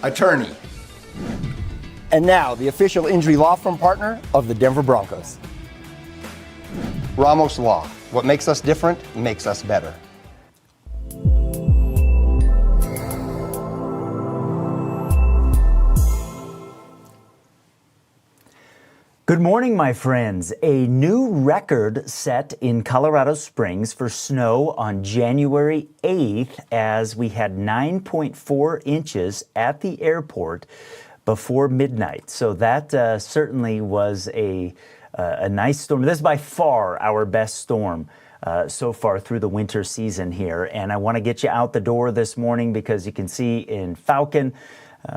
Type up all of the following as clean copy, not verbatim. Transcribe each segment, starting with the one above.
attorney, And now, the official injury law firm partner of the Denver Broncos. Ramos Law. What makes us different makes us better. Good morning, my friends. A new record set in Colorado Springs for snow on January 8th as we had 9.4 inches at the airport before midnight. So that certainly was a nice storm. This is by far our best storm so far through the winter season here. And I want to get you out the door this morning because you can see in Falcon,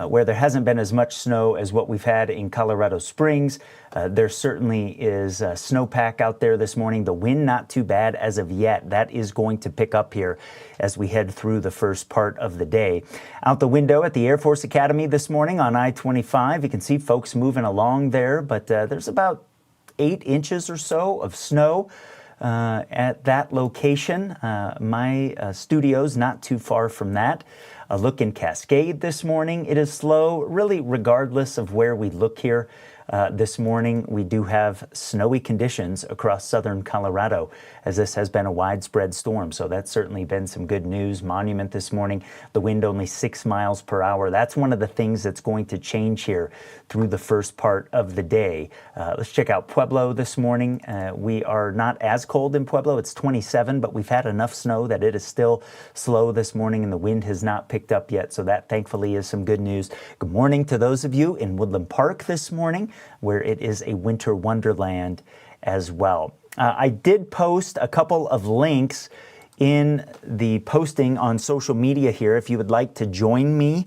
where there hasn't been as much snow as what we've had in Colorado Springs. There certainly is a snowpack out there this morning. The wind not too bad as of yet. That is going to pick up here as we head through the first part of the day. Out the window at the Air Force Academy this morning on I-25, you can see folks moving along there, but there's about 8 inches or so of snow at that location. My studio's not too far from that. A look in Cascade this morning. It is slow, really regardless of where we look here. This morning, we do have snowy conditions across southern Colorado, as this has been a widespread storm. So that's certainly been some good news. Monument this morning, the wind only 6 miles per hour. That's one of the things that's going to change here through the first part of the day. Let's check out Pueblo this morning. We are not as cold in Pueblo. It's 27, but we've had enough snow that it is still slow this morning, and the wind has not picked up yet. So that thankfully is some good news. Good morning to those of you in Woodland Park this morning, where it is a winter wonderland as well. I did post a couple of links in the posting on social media here. If you would like to join me,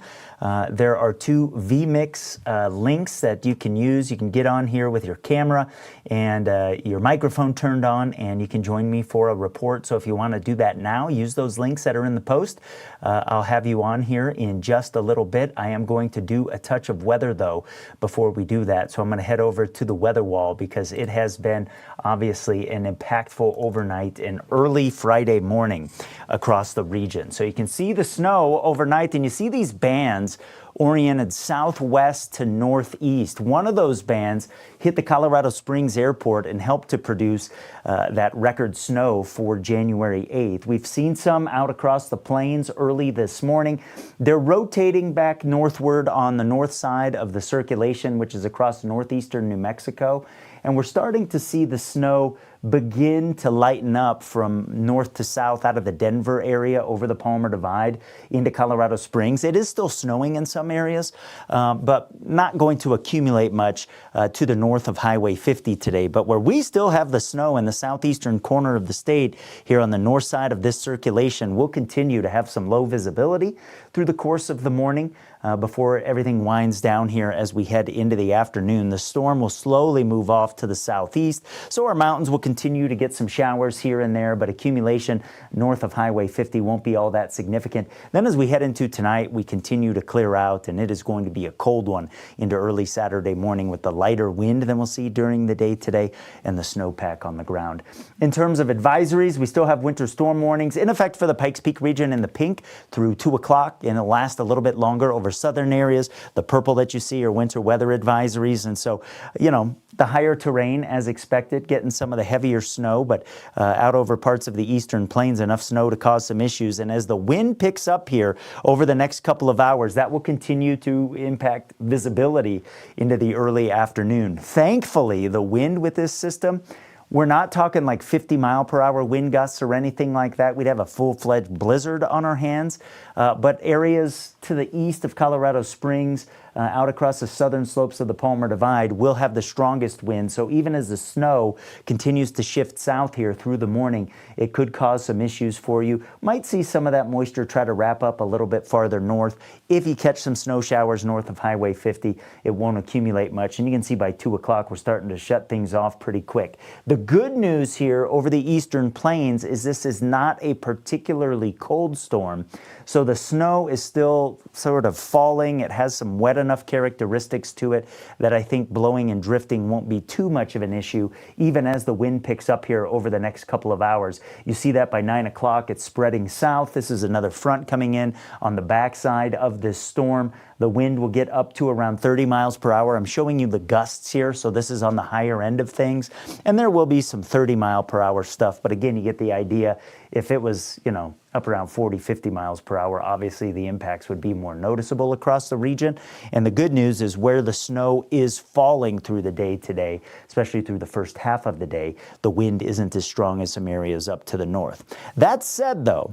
there are 2 vmix links that you can use. You can get on here with your camera and your microphone turned on, and you can join me for a report. So if you want to do that now, use those links that are in the post. I'll have you on here in just a little bit. I am going to do a touch of weather, though, before we do that. So I'm going to head over to the weather wall because it has been obviously an impactful overnight and early Friday morning across the region. So you can see the snow overnight, and you see these bands oriented southwest to northeast. One of those bands hit the Colorado Springs airport and helped to produce that record snow for January 8th. We've seen some out across the plains early this morning. They're rotating back northward on the north side of the circulation, which is across northeastern New Mexico. And we're starting to see the snow begin to lighten up from north to south out of the Denver area over the Palmer Divide into Colorado Springs. It is still snowing in some areas, but not going to accumulate much to the north of Highway 50 today. But where we still have the snow in the southeastern corner of the state here on the north side of this circulation, we'll continue to have some low visibility through the course of the morning before everything winds down here as we head into the afternoon. The storm will slowly move off to the southeast, so our mountains will continue to get some showers here and there, but accumulation north of Highway 50 won't be all that significant. Then as we head into tonight, we continue to clear out, and it is going to be a cold one into early Saturday morning with the lighter wind than we'll see during the day today and the snowpack on the ground. In terms of advisories, we still have winter storm warnings in effect for the Pikes Peak region in the pink through 2 o'clock, and it'll last a little bit longer over southern areas. The purple that you see are winter weather advisories, and so, you know, the higher terrain as expected, getting some of the heavier snow, but out over parts of the eastern plains, enough snow to cause some issues. And as the wind picks up here over the next couple of hours, that will continue to impact visibility into the early afternoon. Thankfully, the wind with this system, we're not talking like 50-mile-per-hour wind gusts or anything like that. We'd have a full-fledged blizzard on our hands. But areas to the east of Colorado Springs, out across the southern slopes of the Palmer Divide, will have the strongest wind. So even as the snow continues to shift south here through the morning, it could cause some issues for you. Might see some of that moisture try to wrap up a little bit farther north. If you catch some snow showers north of Highway 50, it won't accumulate much. And you can see by 2 o'clock, we're starting to shut things off pretty quick. The good news here over the eastern plains is this is not a particularly cold storm. So So the snow is still sort of falling. It has some wet enough characteristics to it that I think blowing and drifting won't be too much of an issue, even as the wind picks up here over the next couple of hours. You see that by 9 o'clock, it's spreading south. This is another front coming in on the backside of this storm. The wind will get up to around 30 miles per hour. I'm showing you the gusts here, so this is on the higher end of things. And there will be some 30 mile per hour stuff, but again, you get the idea. If it was, up around 40, 50 miles per hour, obviously the impacts would be more noticeable across the region. And the good news is where the snow is falling through the day today, especially through the first half of the day, the wind isn't as strong as some areas up to the north. That said, though,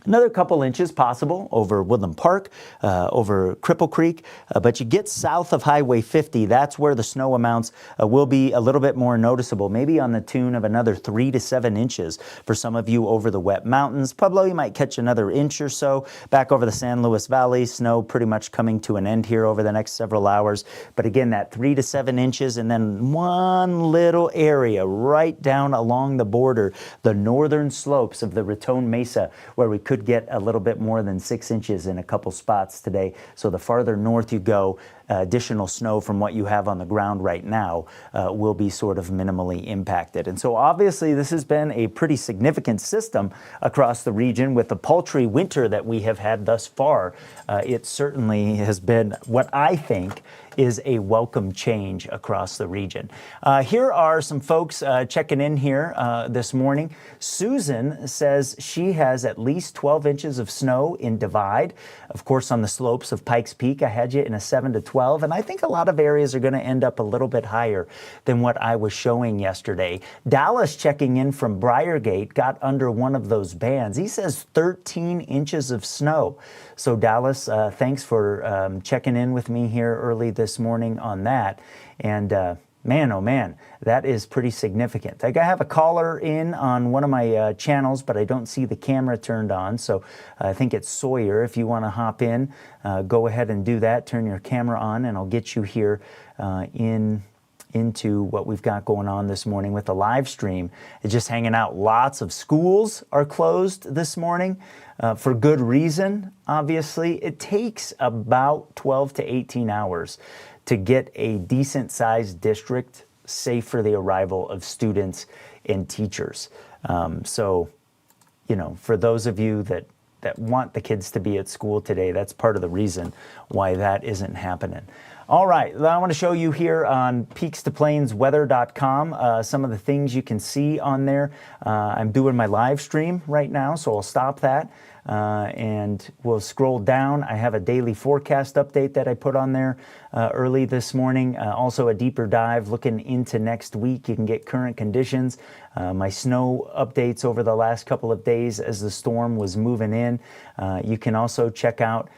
another couple inches possible over Woodland Park, over Cripple Creek, but you get south of Highway 50, that's where the snow amounts will be a little bit more noticeable, maybe on the tune of another 3 to 7 inches for some of you over the wet mountains. Pueblo, you might catch another inch or so. Back over the San Luis Valley, snow pretty much coming to an end here over the next several hours. But again, that 3 to 7 inches, and then one little area right down along the border, the northern slopes of the Raton Mesa, where we could get a little bit more than 6 inches in a couple spots today. So the farther north you go, additional snow from what you have on the ground right now will be sort of minimally impacted. And so obviously this has been a pretty significant system across the region with the paltry winter that we have had thus far. It certainly has been what I think is a welcome change across the region. Here are some folks checking in here this morning. Susan says she has at least 12 inches of snow in Divide. Of course, on the slopes of Pikes Peak, I had you in a 7 to 12, and I think a lot of areas are going to end up a little bit higher than what I was showing yesterday. Dallas checking in from Briargate got under one of those bands. He says 13 inches of snow. So Dallas, thanks for checking in with me here early this morning on that. And man, oh man, that is pretty significant. I have a caller in on one of my channels, but I don't see the camera turned on. So I think it's Sawyer. If you want to hop in, go ahead and do that. Turn your camera on, and I'll get you here into what we've got going on this morning with the live stream. It's just hanging out. Lots of schools are closed this morning for good reason, obviously. It takes about 12 to 18 hours to get a decent-sized district safe for the arrival of students and teachers. So, for those of you that want the kids to be at school today, that's part of the reason why that isn't happening. All right, I want to show you here on peaks2plainsweather.com some of the things you can see on there. I'm doing my live stream right now, so I'll stop that. And we'll scroll down. I have a daily forecast update that I put on there early this morning. Also a deeper dive looking into next week. You can get current conditions. My snow updates over the last couple of days as the storm was moving in. You can also check out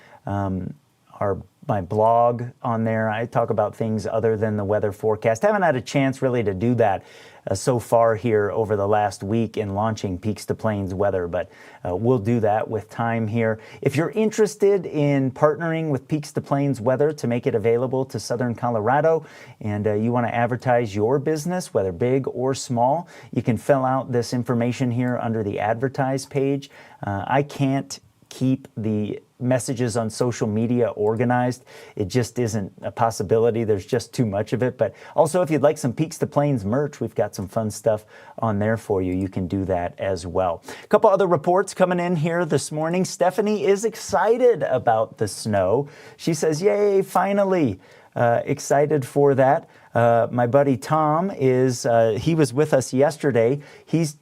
my blog on there. I talk about things other than the weather forecast. Haven't had a chance really to do that so far here over the last week in launching Peaks to Plains Weather, but we'll do that with time here. If you're interested in partnering with Peaks to Plains Weather to make it available to Southern Colorado, and you want to advertise your business, whether big or small, you can fill out this information here under the advertise page. I can't keep the messages on social media organized. It just isn't a possibility. There's just too much of it. But also, if you'd like some Peaks to Plains merch, we've got some fun stuff on there for you. You can do that as well. A couple other reports coming in here this morning. Stephanie is excited about the snow. She says, yay, finally. Excited for that. My buddy Tom he was with us yesterday. He's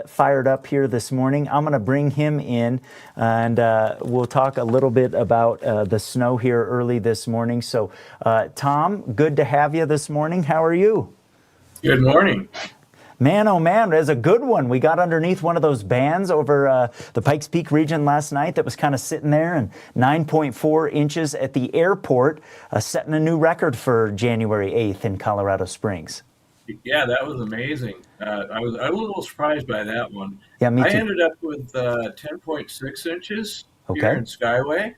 fired up here this morning. I'm going to bring him in, and we'll talk a little bit about the snow here early this morning. So, Tom, good to have you this morning. How are you? Good morning. Man, oh man, there's a good one. We got underneath one of those bands over the Pikes Peak region last night that was kind of sitting there, and 9.4 inches at the airport, setting a new record for January 8th in Colorado Springs. Yeah, that was amazing. I was a little surprised by that one. Yeah, me too. I ended up with 10.6 inches here Okay. in Skyway.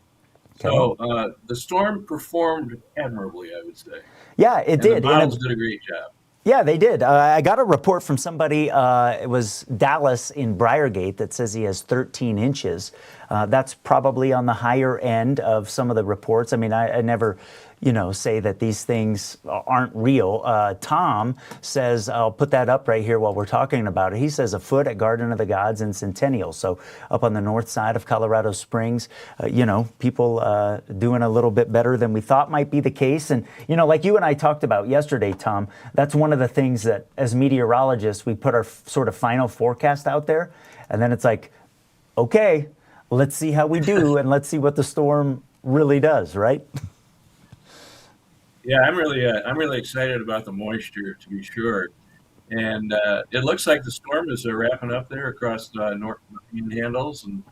So the storm performed admirably, I would say. Yeah, it did. The models did a great job. Yeah, they did. I got a report from somebody, it was Dallas in Briargate, that says he has 13 inches. That's probably on the higher end of some of the reports. I mean, I never, say that these things aren't real. Tom says, I'll put that up right here while we're talking about it. He says a foot at Garden of the Gods and Centennial. So up on the north side of Colorado Springs, people doing a little bit better than we thought might be the case. And, like you and I talked about yesterday, Tom, that's one of the things that as meteorologists, we put our sort of final forecast out there. And then it's like, okay, let's see how we do and let's see what the storm really does, right? Yeah, I'm really excited about the moisture, to be sure. And it looks like the storm is wrapping up there across north Panhandles, and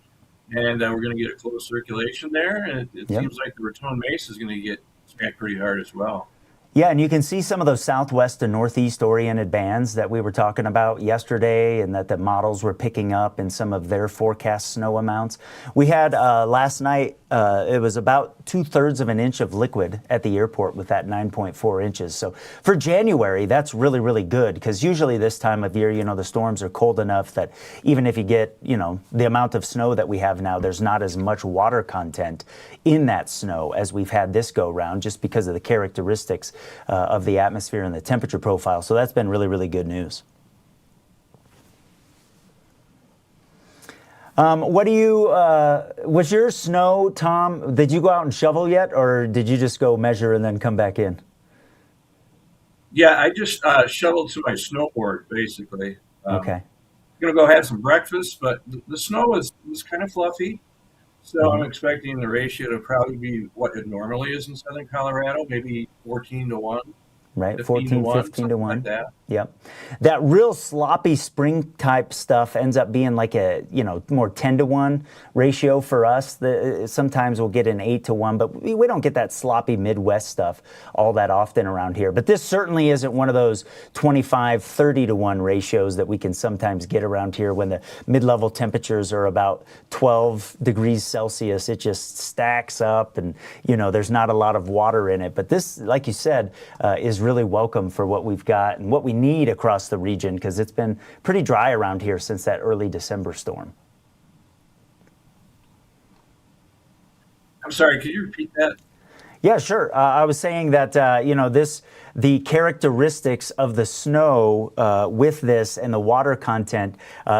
we're going to get a close circulation there. And it seems like the Raton Mesa is going to get smacked pretty hard as well. Yeah, and you can see some of those southwest and northeast oriented bands that we were talking about yesterday and that the models were picking up in some of their forecast snow amounts. We had last night, it was about 2/3 of an inch of liquid at the airport with that 9.4 inches. So for January, that's really, really good because usually this time of year, the storms are cold enough that even if you get, the amount of snow that we have now, there's not as much water content in that snow as we've had this go round just because of the characteristics of the atmosphere and the temperature profile. So that's been really, really good news. What do you, was your snow, Tom, did you go out and shovel yet, or did you just go measure and then come back in? Yeah, I just shoveled to my snowboard, basically. Okay. I'm going to go have some breakfast, but the snow was kind of fluffy. So I'm expecting the ratio to probably be what it normally is in southern Colorado, maybe 14-1. Right, 15 15 to 1. like that. Yep. That real sloppy spring type stuff ends up being like a, more 10-1 ratio for us. Sometimes we'll get an 8-1, but we don't get that sloppy Midwest stuff all that often around here. But this certainly isn't one of those 25-30-1 ratios that we can sometimes get around here when the mid-level temperatures are about 12 degrees Celsius. It just stacks up and, there's not a lot of water in it. But this, like you said, is really welcome for what we've got and what we need across the region because it's been pretty dry around here since that early December storm. I'm sorry, could you repeat that? Yeah, sure. I was saying that, the characteristics of the snow with this and the water content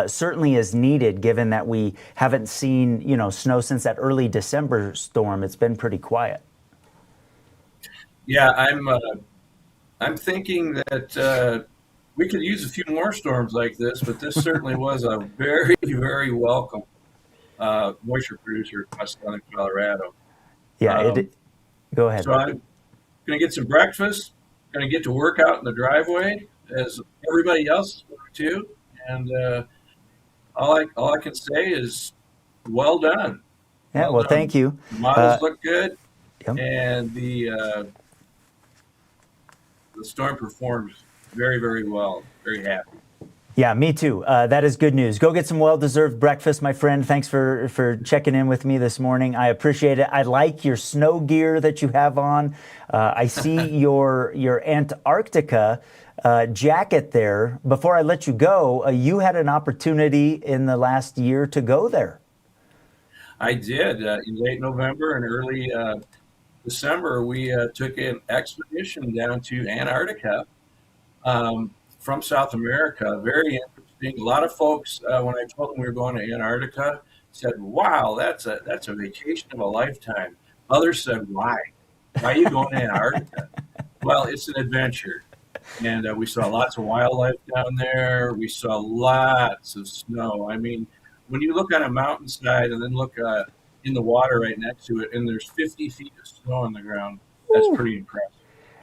certainly is needed given that we haven't seen, snow since that early December storm. It's been pretty quiet. Yeah, I'm thinking that we could use a few more storms like this, but this certainly was a very, very welcome moisture producer across southern Colorado. Yeah, go ahead. So I'm going to get some breakfast, going to get to work out in the driveway as everybody else is going to, and all I can say is well done. Yeah, well, thank you. The models look good, Yep. and the storm performed very, very well. Very happy. Yeah, me too. That is good news. Go get some well-deserved breakfast, my friend. Thanks for checking in with me this morning. I appreciate it. I like your snow gear that you have on. I see your Antarctica jacket there. Before I let you go, you had an opportunity in the last year to go there. I did. In late November and early December, we took an expedition down to Antarctica from South America. Very interesting. A lot of folks, when I told them we were going to Antarctica, said, "Wow, that's a vacation of a lifetime." Others said, "Why? Why are you going to Antarctica?" Well, it's an adventure, and we saw lots of wildlife down there. We saw lots of snow. I mean, when you look on a mountainside and then look in the water right next to it, and there's 50 feet of snow on the ground, that's pretty impressive.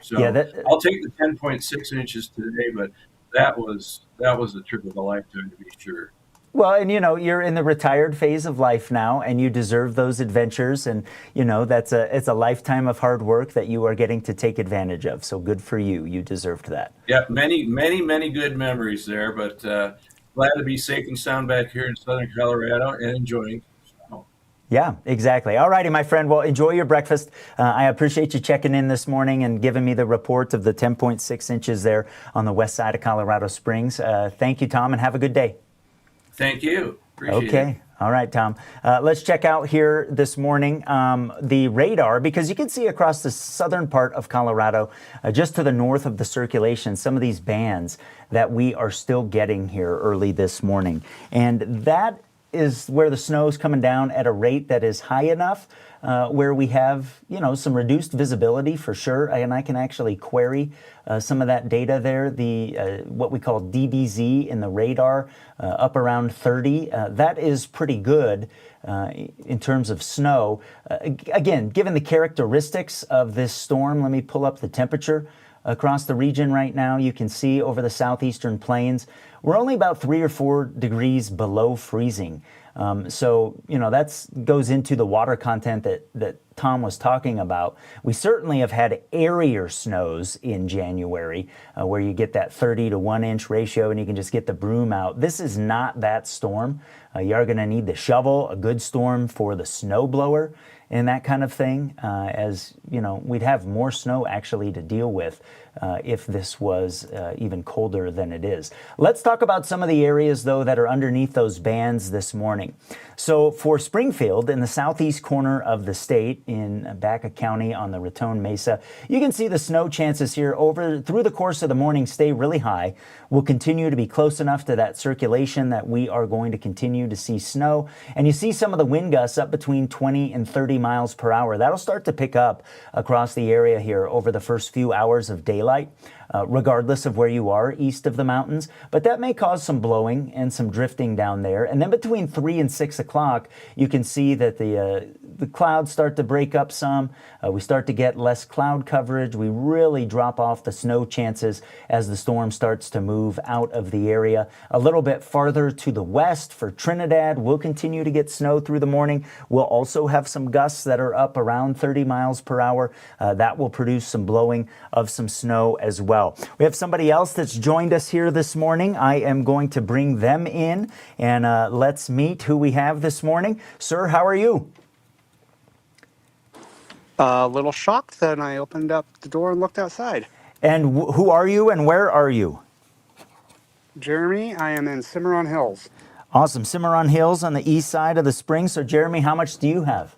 So yeah, I'll take the 10.6 inches today, but that was a trip of a lifetime to be sure. Well, and you're in the retired phase of life now, and you deserve those adventures, and it's a lifetime of hard work that you are getting to take advantage of. So good for you. You deserved that. Yeah, many, many, many good memories there, but glad to be safe and sound back here in southern Colorado and enjoying snow. Yeah, exactly. All righty, my friend. Well, enjoy your breakfast. I appreciate you checking in this morning and giving me the report of the 10.6 inches there on the west side of Colorado Springs. Thank you, Tom, and have a good day. Thank you. Appreciate it. Okay. All right, Tom. Let's check out here this morning the radar, because you can see across the southern part of Colorado, just to the north of the circulation, some of these bands that we are still getting here early this morning. And that is where the snow is coming down at a rate that is high enough where we have, some reduced visibility for sure. And I can actually query some of that data there, the what we call DBZ in the radar, up around 30. That is pretty good in terms of snow. Again, given the characteristics of this storm, let me pull up the temperature across the region right now. You can see over the southeastern plains, we're only about 3 or 4 degrees below freezing. So, that goes into the water content that Tom was talking about. We certainly have had airier snows in January where you get that 30 to 1 inch ratio and you can just get the broom out. This is not that storm. You are going to need the shovel, a good storm for the snow blower and that kind of thing, as we'd have more snow actually to deal with if this was even colder than it is. Let's talk about some of the areas, though, that are underneath those bands this morning. So for Springfield, in the southeast corner of the state, in Baca County on the Raton Mesa, you can see the snow chances here through the course of the morning stay really high. Will continue to be close enough to that circulation that we are going to continue to see snow. And you see some of the wind gusts up between 20 and 30 miles per hour. That'll start to pick up across the area here over the first few hours of daylight, regardless of where you are east of the mountains. But that may cause some blowing and some drifting down there. And then between 3 and 6 o'clock, you can see that the clouds start to break up some. We start to get less cloud coverage. We really drop off the snow chances as the storm starts to move out of the area. A little bit farther to the west for Trinidad, we'll continue to get snow through the morning. We'll also have some gusts that are up around 30 miles per hour. That will produce some blowing of some snow as well. We have somebody else that's joined us here this morning. I am going to bring them in and let's meet who we have this morning. Sir, how are you? A little shocked that I opened up the door and looked outside. And who are you and where are you? Jeremy, I am in Cimarron Hills. Awesome. Cimarron Hills on the east side of the Springs. So Jeremy, how much do you have?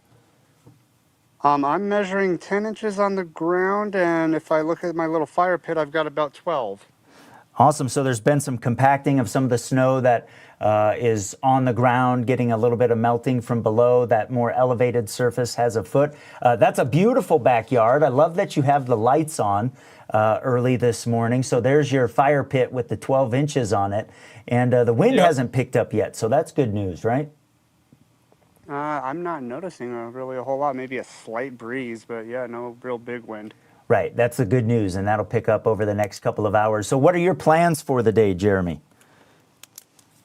I'm measuring 10 inches on the ground, and if I look at my little fire pit, I've got about 12. Awesome. So there's been some compacting of some of the snow that is on the ground, getting a little bit of melting from below. That more elevated surface has a foot. That's a beautiful backyard. I love that you have the lights on early this morning. So there's your fire pit with the 12 inches on it. And the wind hasn't picked up yet. So that's good news, right? I'm not noticing really a whole lot, maybe a slight breeze, but yeah, no real big wind. Right, that's the good news, and that'll pick up over the next couple of hours. So what are your plans for the day, Jeremy?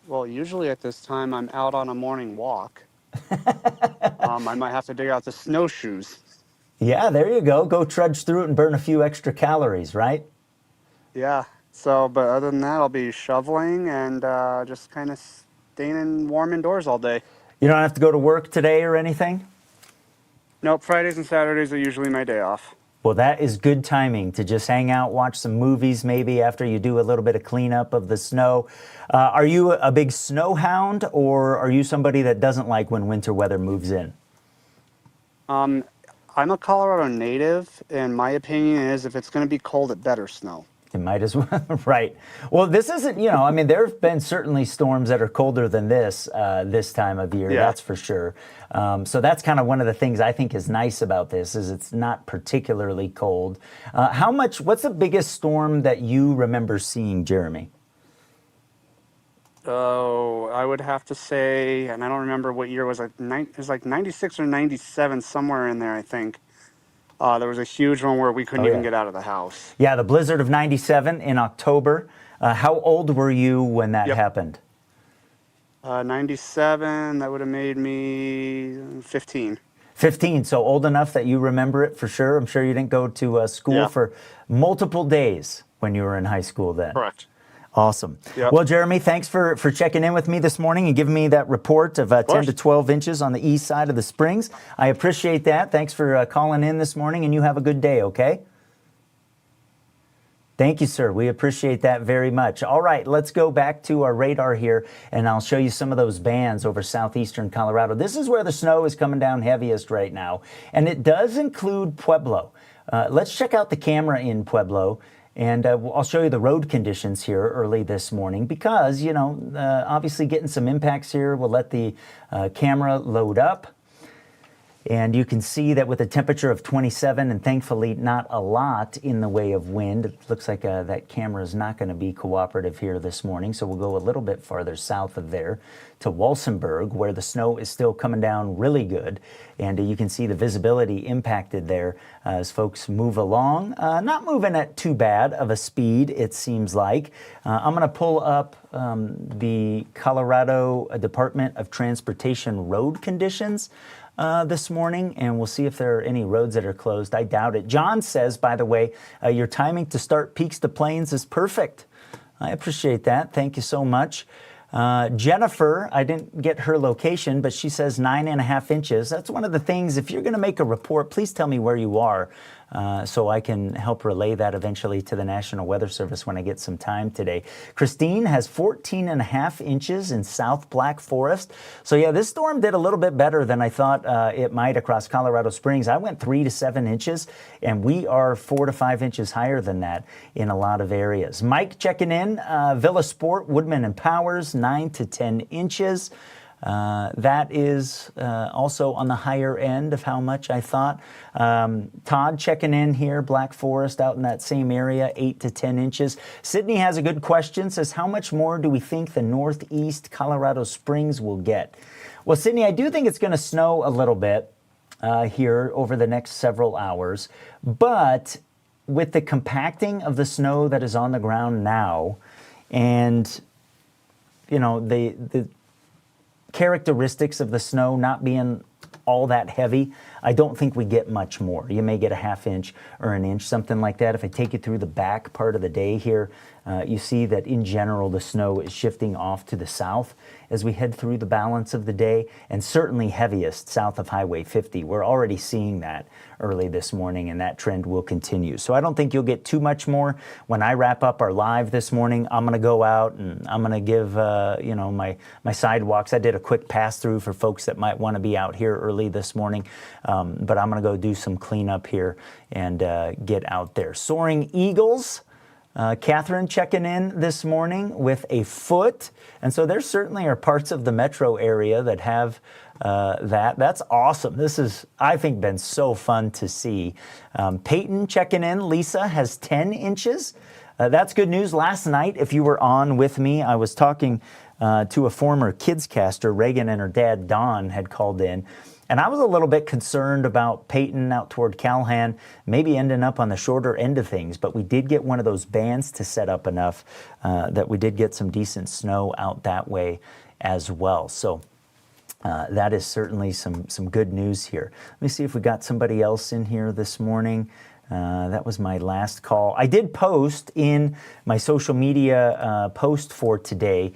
Well, usually at this time, I'm out on a morning walk. I might have to dig out the snowshoes. Yeah, there you go. Go trudge through it and burn a few extra calories, right? Yeah, so, but other than that, I'll be shoveling and just kind of staying warm indoors all day. You don't have to go to work today or anything? Nope, Fridays and Saturdays are usually my day off. Well, that is good timing to just hang out, watch some movies maybe after you do a little bit of cleanup of the snow. Are you a big snow hound, or are you somebody that doesn't like when winter weather moves in? I'm a Colorado native, and my opinion is if it's going to be cold, it better snow. It might as well, right. Well, this isn't, there have been certainly storms that are colder than this time of year, that's for sure. So that's kind of one of the things I think is nice about this, is it's not particularly cold. What's the biggest storm that you remember seeing, Jeremy? Oh, I would have to say, and I don't remember what year it was, it was like 96 or 97, somewhere in there, I think. There was a huge one where we couldn't even get out of the house. Yeah, the blizzard of 97 in October. How old were you when that happened? 97, that would have made me 15. 15, so old enough that you remember it for sure. I'm sure you didn't go to school for multiple days when you were in high school then. Correct. Awesome. Yep. Well, Jeremy, thanks for checking in with me this morning and giving me that report of 10 to 12 inches on the east side of the Springs. I appreciate that. Thanks for calling in this morning, and you have a good day, okay? Thank you, sir. We appreciate that very much. All right, let's go back to our radar here, and I'll show you some of those bands over southeastern Colorado. This is where the snow is coming down heaviest right now, and it does include Pueblo. Let's check out the camera in Pueblo, and I'll show you the road conditions here early this morning because, you know, obviously getting some impacts here. We'll let the camera load up. And you can see that with a temperature of 27 and thankfully not a lot in the way of wind, it looks like that camera is not going to be cooperative here this morning. So we'll go a little bit farther south of there to Walsenburg, where the snow is still coming down really good. And you can see the visibility impacted there as folks move along. Not moving at too bad of a speed, it seems like. I'm going to pull up the Colorado Department of Transportation road conditions this morning, and we'll see if there are any roads that are closed. I doubt it. John says, by the way, your timing to start Peaks to Plains is perfect. I appreciate that. Thank you so much. Jennifer, I didn't get her location, but she says 9.5 inches. That's one of the things, if you're going to make a report, please tell me where you are so I can help relay that eventually to the National Weather Service when I get some time today. Christine has 14.5 inches in South Black Forest. So yeah, this storm did a little bit better than I thought it might across Colorado Springs. I went 3 to 7 inches, and we are 4 to 5 inches higher than that in a lot of areas. Mike checking in, Villa Sport, Woodman and Powers, 9 to 10 inches. That is also on the higher end of how much I thought. Todd checking in here, Black Forest out in that same area, 8 to 10 inches. Sydney has a good question, says, how much more do we think the northeast Colorado Springs will get? Well, Sydney, I do think it's going to snow a little bit here over the next several hours, but with the compacting of the snow that is on the ground now, and you know, the characteristics of the snow not being all that heavy, I don't think we get much more. You may get a half inch or an inch, something like that. If I take you through the back part of the day here, you see that in general the snow is shifting off to the south as we head through the balance of the day, and certainly heaviest south of Highway 50. We're already seeing that early this morning, and that trend will continue. So I don't think you'll get too much more. When I wrap up our live this morning, I'm going to go out and I'm going to give you know, my sidewalks. I did a quick pass through for folks that might want to be out here early this morning, but I'm going to go do some cleanup here and get out there. Soaring Eagles. Catherine checking in this morning with a foot. And so there certainly are parts of the metro area that have that. That's awesome. This is, I think, been so fun to see. Peyton checking in. Lisa has 10 inches. That's good news. Last night, if you were on with me, I was talking to a former kidscaster. Reagan and her dad, Don, had called in. And I was a little bit concerned about Peyton out toward Calhan, maybe ending up on the shorter end of things, but we did get one of those bands to set up enough that we did get some decent snow out that way as well. So that is certainly some good news here. Let me see if we got somebody else in here this morning. That was my last call. I did post in my social media post for today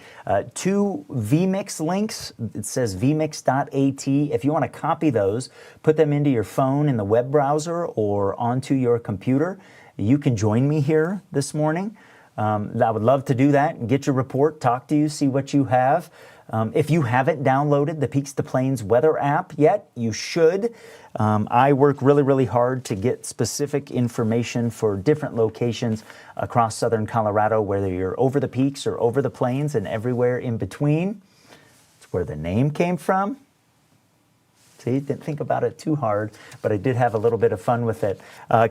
2 vmix links. It says vmix.at. If you want to copy those, put them into your phone in the web browser or onto your computer, you can join me here this morning. I would love to do that and get your report, talk to you, see what you have. If you haven't downloaded the Peaks to Plains weather app yet, you should. I work really, really hard to get specific information for different locations across southern Colorado, whether you're over the peaks or over the plains and everywhere in between. That's where the name came from. See, didn't think about it too hard, but I did have a little bit of fun with it.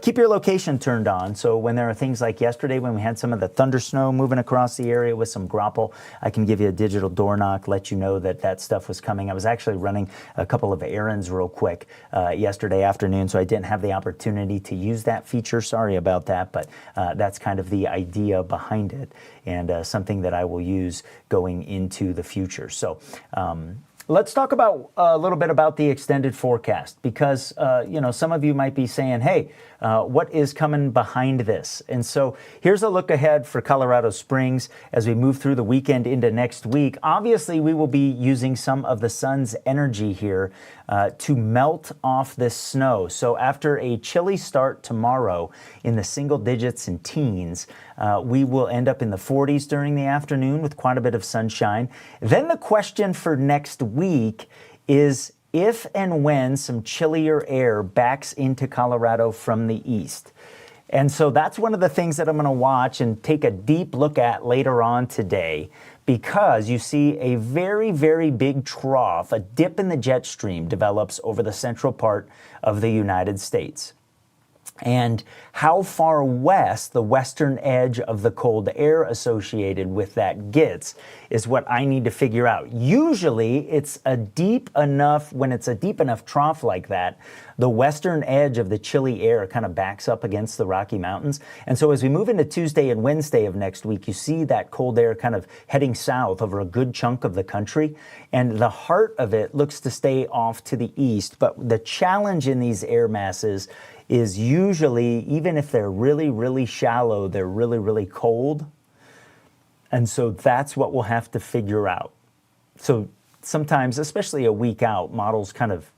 Keep your location turned on, so when there are things like yesterday when we had some of the thunder snow moving across the area with some grapple, I can give you a digital door knock, let you know that that stuff was coming. I was actually running a couple of errands real quick yesterday afternoon, so I didn't have the opportunity to use that feature. Sorry about that, but that's kind of the idea behind it, and something that I will use going into the future. So let's talk about a little bit about the extended forecast, because you know, some of you might be saying, hey, what is coming behind this? And so here's a look ahead for Colorado Springs as we move through the weekend into next week. Obviously, we will be using some of the sun's energy here to melt off this snow. So after a chilly start tomorrow in the single digits and teens, we will end up in the 40s during the afternoon with quite a bit of sunshine. Then the question for next week is if and when some chillier air backs into Colorado from the east. And so that's one of the things that I'm going to watch and take a deep look at later on today, because you see a very, very big trough, a dip in the jet stream develops over the central part of the United States. And how far west the western edge of the cold air associated with that gets is what I need to figure out. Usually it's when it's a deep enough trough like that, the western edge of the chilly air kind of backs up against the Rocky Mountains. And so as we move into Tuesday and Wednesday of next week, you see that cold air kind of heading south over a good chunk of the country. And the heart of it looks to stay off to the east. But the challenge in these air masses is usually, even if they're really, really shallow, they're really, really cold. And so that's what we'll have to figure out. So sometimes, especially a week out, models kind of,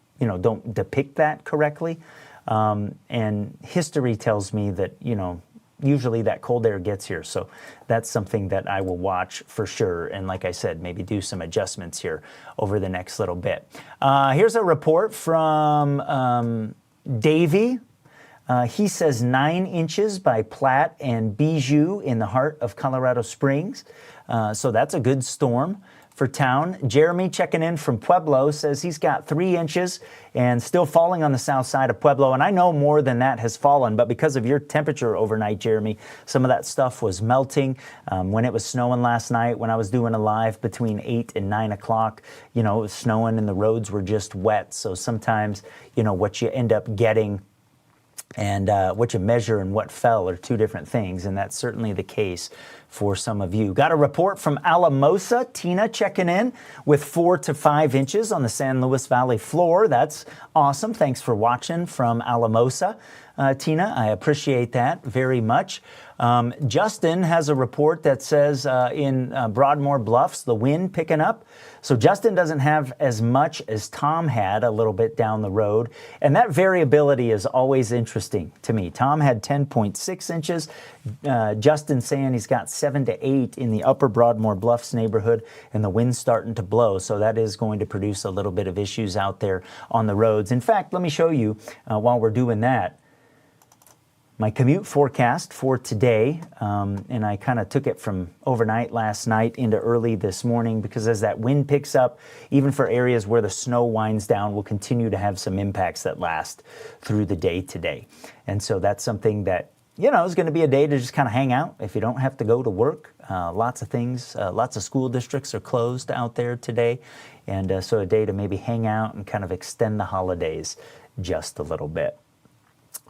don't depict that correctly. And history tells me that, usually that cold air gets here. So that's something that I will watch for sure. And like I said, maybe do some adjustments here over the next little bit. Here's a report from Davey. He says 9 inches by Platte and Bijou in the heart of Colorado Springs. So that's a good storm for town. Jeremy checking in from Pueblo says he's got 3 inches and still falling on the south side of Pueblo. And I know more than that has fallen, but because of your temperature overnight, Jeremy, some of that stuff was melting. When it was snowing last night, when I was doing a live between 8 and 9 o'clock, it was snowing and the roads were just wet. So sometimes, what you end up getting and what you measure and what fell are two different things, and that's certainly the case for some of you. Got a report from Alamosa. Tina checking in with 4 to 5 inches on the San Luis Valley floor. That's awesome. Thanks for watching from Alamosa. Tina, I appreciate that very much. Justin has a report that says in Broadmoor Bluffs, the wind picking up. So Justin doesn't have as much as Tom had a little bit down the road. And that variability is always interesting to me. Tom had 10.6 inches. Justin saying he's got 7 to 8 in the upper Broadmoor Bluffs neighborhood, and the wind's starting to blow. So that is going to produce a little bit of issues out there on the roads. In fact, let me show you while we're doing that, my commute forecast for today, and I kind of took it from overnight last night into early this morning, because as that wind picks up, even for areas where the snow winds down, we'll continue to have some impacts that last through the day today. And so that's something that, is going to be a day to just kind of hang out if you don't have to go to work. Lots of things, lots of school districts are closed out there today. And so a day to maybe hang out and kind of extend the holidays just a little bit.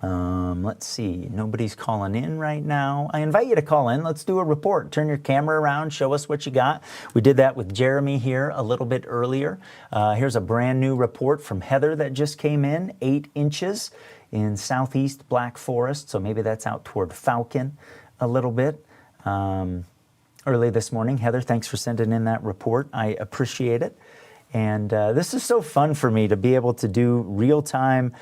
Let's see, nobody's calling in right now. I invite you to call in. Let's do a report. Turn your camera around, show us what you got. We did that with Jeremy here a little bit earlier. Here's a brand new report from Heather that just came in, 8 inches in southeast Black Forest. So maybe that's out toward Falcon a little bit. Early this morning. Heather, thanks for sending in that report. I appreciate it. And this is so fun for me to be able to do real-time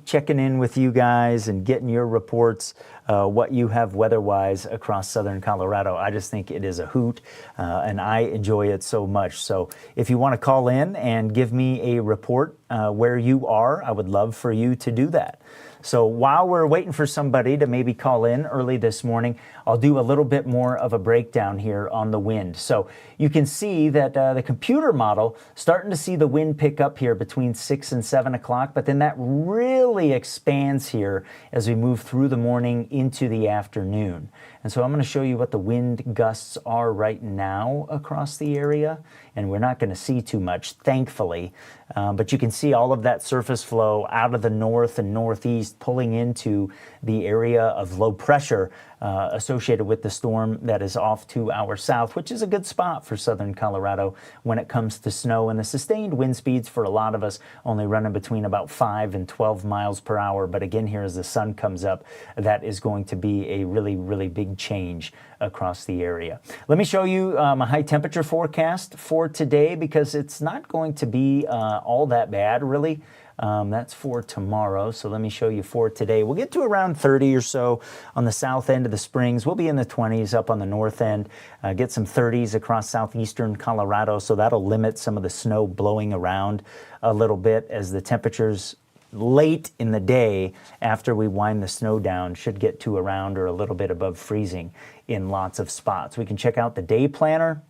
checking in with you guys and getting your reports, what you have weather-wise across southern Colorado. I just think it is a hoot, and I enjoy it so much. So if you want to call in and give me a report where you are, I would love for you to do that. So while we're waiting for somebody to maybe call in early this morning, I'll do a little bit more of a breakdown here on the wind. So you can see that the computer model starting to see the wind pick up here between 6 and 7 o'clock, but then that really expands here as we move through the morning into the afternoon. And so I'm going to show you what the wind gusts are right now across the area. And we're not going to see too much, thankfully. But you can see all of that surface flow out of the north and northeast pulling into the area of low pressure associated with the storm that is off to our south, which is a good spot for southern Colorado when it comes to snow. And the sustained wind speeds for a lot of us only running between about 5 and 12 miles per hour. But again, here as the sun comes up, that is going to be a really, really big change across the area. Let me show you my high temperature forecast for today, because it's not going to be all that bad. bad, really. That's for tomorrow, so let me show you for today. We'll get to around 30 or so on the south end of the Springs. We'll be in the 20s up on the north end, get some 30s across southeastern Colorado, so that'll limit some of the snow blowing around a little bit as the temperatures late in the day after we wind the snow down should get to around or a little bit above freezing in lots of spots. We can check out the day planner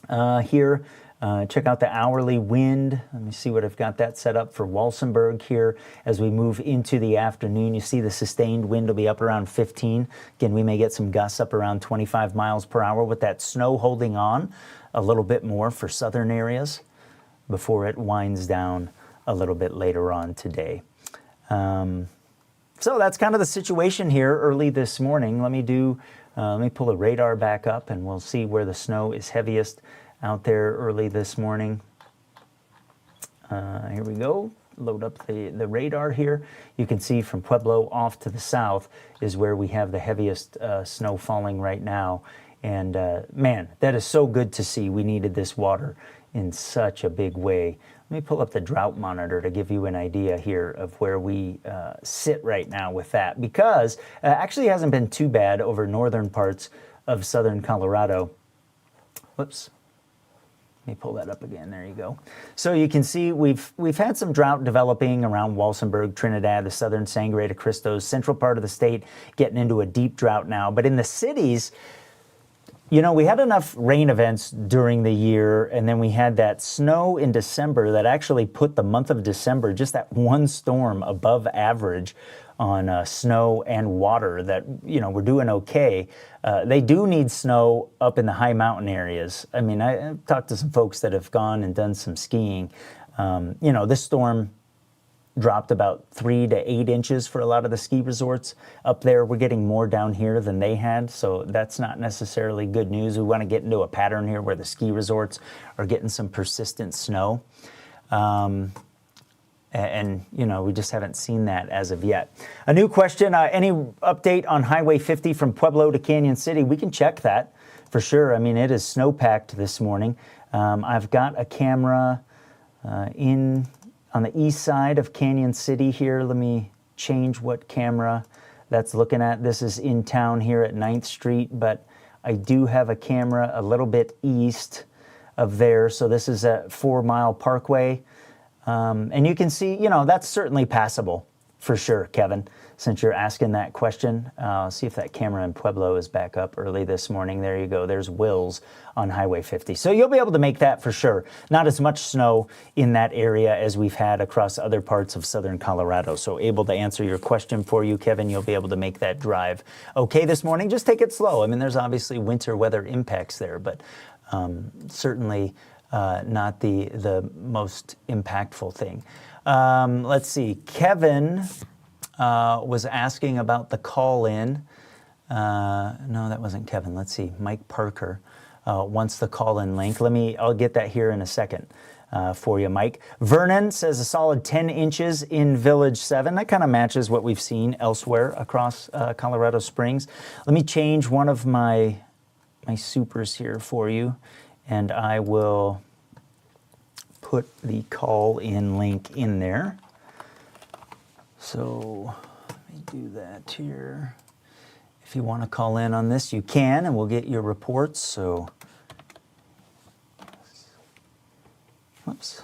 here. Check out the hourly wind. Let me see what I've got that set up for Walsenburg here. As we move into the afternoon, you see the sustained wind will be up around 15. Again, we may get some gusts up around 25 miles per hour with that snow holding on a little bit more for southern areas before it winds down a little bit later on today. So that's kind of the situation here early this morning. Let me pull a radar back up and we'll see where the snow is heaviest out there early this morning. Here we go. Load up the radar here. You can see from Pueblo off to the south is where we have the heaviest snow falling right now. And man, that is so good to see. We needed this water in such a big way. Let me pull up the drought monitor to give you an idea here of where we sit right now with that, because actually hasn't been too bad over northern parts of southern Colorado. Whoops. Let me pull that up again. There you go. So you can see we've had some drought developing around Walsenburg, Trinidad, the southern Sangre de Cristos, central part of the state getting into a deep drought now. But in the cities, you know, we had enough rain events during the year, and then we had that snow in December that actually put the month of December, just that one storm above average on snow and water, that, you know, we're doing okay. They do need snow up in the high mountain areas. I mean, I've talked to some folks that have gone and done some skiing. You know, this storm dropped about 3 to 8 inches for a lot of the ski resorts up there. We're getting more down here than they had, so that's not necessarily good news. We want to get into a pattern here where the ski resorts are getting some persistent snow. And, you know, we just haven't seen that as of yet. A new question, any update on Highway 50 from Pueblo to Canyon City? We can check that for sure. I mean, it is snow-packed this morning. I've got a camera on the east side of Canyon City here. Let me change what camera that's looking at. This is in town here at 9th Street, but I do have a camera a little bit east of there. So this is at 4 Mile Parkway. And you can see, you know, that's certainly passable for sure, Kevin, since you're asking that question. See if that camera in Pueblo is back up early this morning. There you go. There's Will's on Highway 50. So you'll be able to make that for sure. Not as much snow in that area as we've had across other parts of southern Colorado. So able to answer your question for you, Kevin. You'll be able to make that drive okay this morning. Just take it slow. I mean, there's obviously winter weather impacts there, but certainly not the most impactful thing. Let's see. Kevin was asking about the call-in. No, that wasn't Kevin. Let's see. Mike Parker wants the call-in link. I'll get that here in a second for you, Mike. Vernon says a solid 10 inches in Village 7. That kind of matches what we've seen elsewhere across Colorado Springs. Let me change one of my supers here for you, and I will put the call-in link in there. So let me do that here. If you want to call in on this, you can, and we'll get your reports. So, whoops.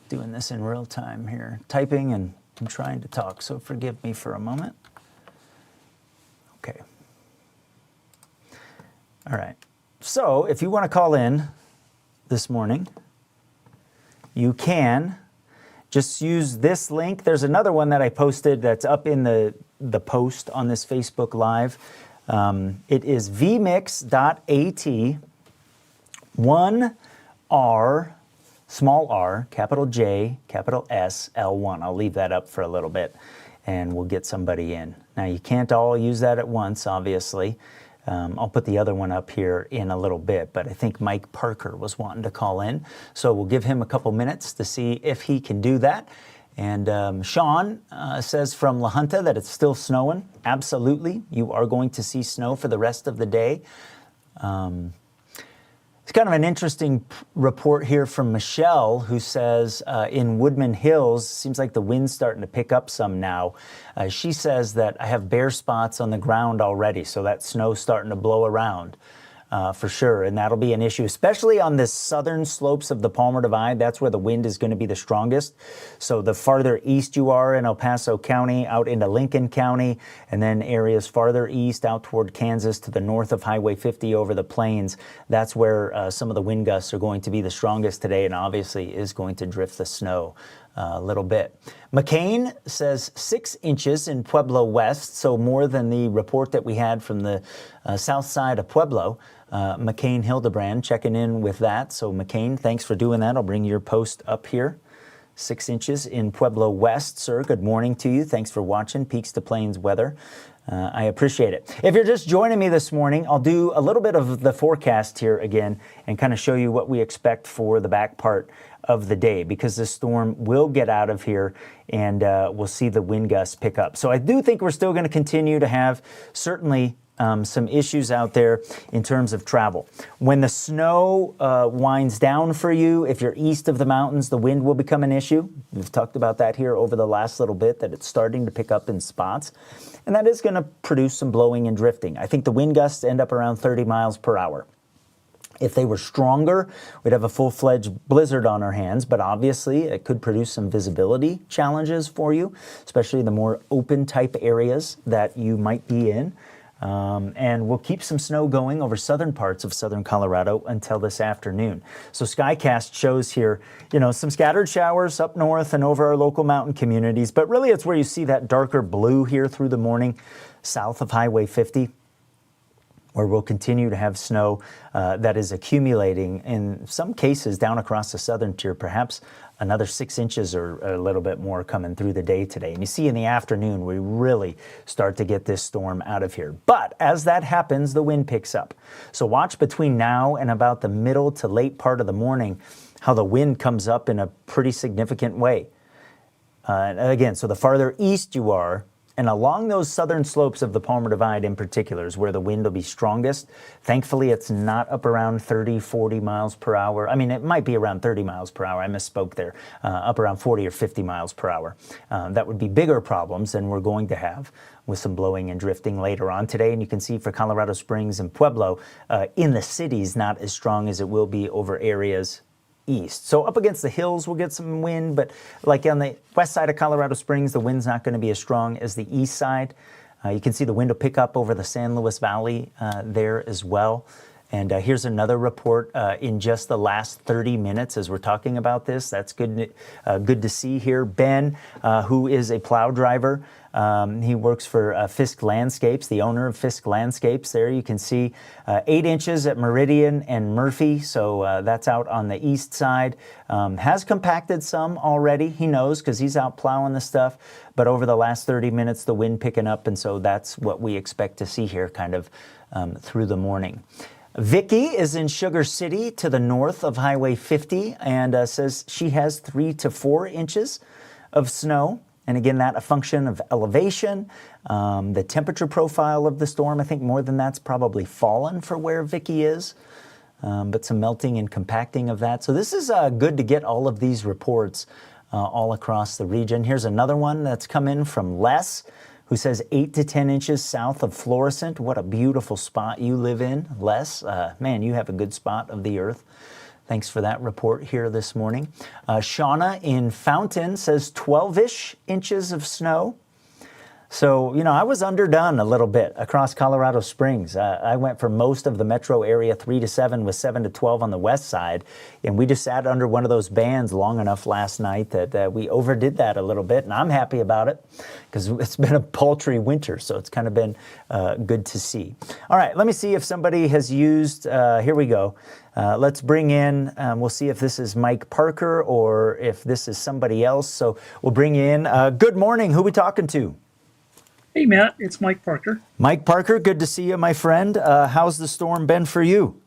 Doing this in real time here. Typing and I'm trying to talk, so forgive me for a moment. Okay. All right. So if you want to call in this morning, you can. Just use this link. There's another one that I posted that's up in the post on this Facebook Live. It is vmix.at, 1R, small r, capital J, capital S, L1. I'll leave that up for a little bit, and we'll get somebody in. Now, you can't all use that at once, obviously. I'll put the other one up here in a little bit, but I think Mike Parker was wanting to call in. So we'll give him a couple minutes to see if he can do that. And Sean says from La Junta that it's still snowing. Absolutely. You are going to see snow for the rest of the day. It's kind of an interesting report here from Michelle, who says in Woodman Hills, seems like the wind's starting to pick up some now. She says that I have bare spots on the ground already, so that snow's starting to blow around. For sure, and that'll be an issue, especially on the southern slopes of the Palmer Divide. That's where the wind is going to be the strongest. So the farther east you are in El Paso County, out into Lincoln County, and then areas farther east out toward Kansas to the north of Highway 50 over the plains, that's where some of the wind gusts are going to be the strongest today, and obviously is going to drift the snow a little bit. McCain says 6 inches in Pueblo West, so more than the report that we had from the south side of Pueblo. McCain Hildebrand checking in with that. So McCain, thanks for doing that. I'll bring your post up here. 6 inches in Pueblo West, sir. Good morning to you. Thanks for watching Peaks to Plains weather. I appreciate it. If you're just joining me this morning, I'll do a little bit of the forecast here again and kind of show you what we expect for the back part of the day, because this storm will get out of here and we'll see the wind gusts pick up. So I do think we're still going to continue to have certainly some issues out there in terms of travel. When the snow winds down for you, if you're east of the mountains, the wind will become an issue. We've talked about that here over the last little bit, that it's starting to pick up in spots. And that is going to produce some blowing and drifting. I think the wind gusts end up around 30 miles per hour. If they were stronger, we'd have a full-fledged blizzard on our hands, but obviously it could produce some visibility challenges for you, especially the more open type areas that you might be in. And we'll keep some snow going over southern parts of southern Colorado until this afternoon. So SkyCast shows here, some scattered showers up north and over our local mountain communities, but really it's where you see that darker blue here through the morning, south of Highway 50, where we'll continue to have snow that is accumulating in some cases down across the southern tier, perhaps another 6 inches or a little bit more coming through the day today. And you see in the afternoon, we really start to get this storm out of here. But as that happens, the wind picks up. So watch between now and about the middle to late part of the morning how the wind comes up in a pretty significant way. Again, so the farther east you are, and along those southern slopes of the Palmer Divide in particular is where the wind will be strongest. Thankfully, it's not up around 30, 40 miles per hour. I mean, it might be around 30 miles per hour. I misspoke there. Up around 40 or 50 miles per hour. That would be bigger problems than we're going to have with some blowing and drifting later on today. And you can see for Colorado Springs and Pueblo, in the cities, not as strong as it will be over areas east. So up against the hills, we'll get some wind, but like on the west side of Colorado Springs, the wind's not going to be as strong as the east side. You can see the wind will pick up over the San Luis Valley there as well. And here's another report in just the last 30 minutes as we're talking about this. That's good to see here. Ben, who is a plow driver, he works for Fisk Landscapes, the owner of Fisk Landscapes. There you can see 8 inches at Meridian and Murphy, so that's out on the east side. Has compacted some already, he knows, because he's out plowing the stuff. But over the last 30 minutes, the wind picking up, and so that's what we expect to see here kind of through the morning. Vicky is in Sugar City to the north of Highway 50 and says she has 3 to 4 inches of snow. And again, that a function of elevation, the temperature profile of the storm. I think more than that's probably fallen for where Vicky is, but some melting and compacting of that. So this is good to get all of these reports all across the region. Here's another one that's come in from Les, who says 8 to 10 inches south of Florissant. What a beautiful spot you live in, Les. Man, you have a good spot of the earth. Thanks for that report here this morning. Shauna in Fountain says 12-ish inches of snow. So, I was underdone a little bit across Colorado Springs. I went for most of the metro area 3 to 7 with 7 to 12 on the west side. And we just sat under one of those bands long enough last night that we overdid that a little bit. And I'm happy about it because it's been a paltry winter. So it's kind of been good to see. All right, let me see if somebody has used, here we go. Let's bring in, we'll see if this is Mike Parker or if this is somebody else. So we'll bring in, good morning, who are we talking to? Hey, Matt, it's Mike Parker. Mike Parker, good to see you, my friend. How's the storm been for you?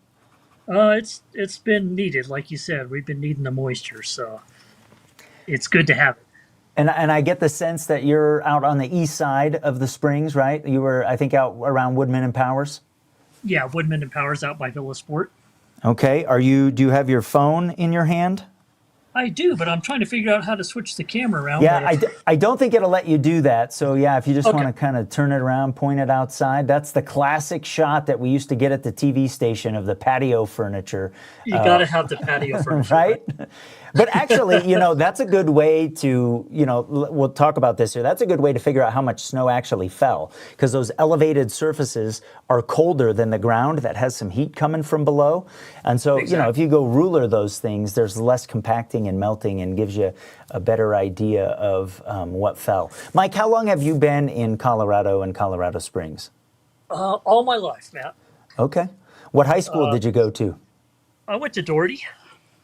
It's been needed, like you said. We've been needing the moisture, so it's good to have it. And I get the sense that you're out on the east side of the Springs, right? You were, I think, out around Woodman and Powers? Yeah, Woodman and Powers out by Villa Sport. Okay. Do you have your phone in your hand? I do, but I'm trying to figure out how to switch the camera around. Yeah, I don't think it'll let you do that. So yeah, if you just Okay. want to kind of turn it around, point it outside, that's the classic shot that we used to get at the TV station of the patio furniture. You got to have the patio furniture. Right? But actually, that's a good way to, we'll talk about this here. That's a good way to figure out how much snow actually fell, because those elevated surfaces are colder than the ground that has some heat coming from below. And so, Exactly. if you go ruler those things, there's less compacting and melting and gives you a better idea of what fell. Mike, how long have you been in Colorado and Colorado Springs? All my life, Matt. Okay. What high school did you go to? I went to Doherty.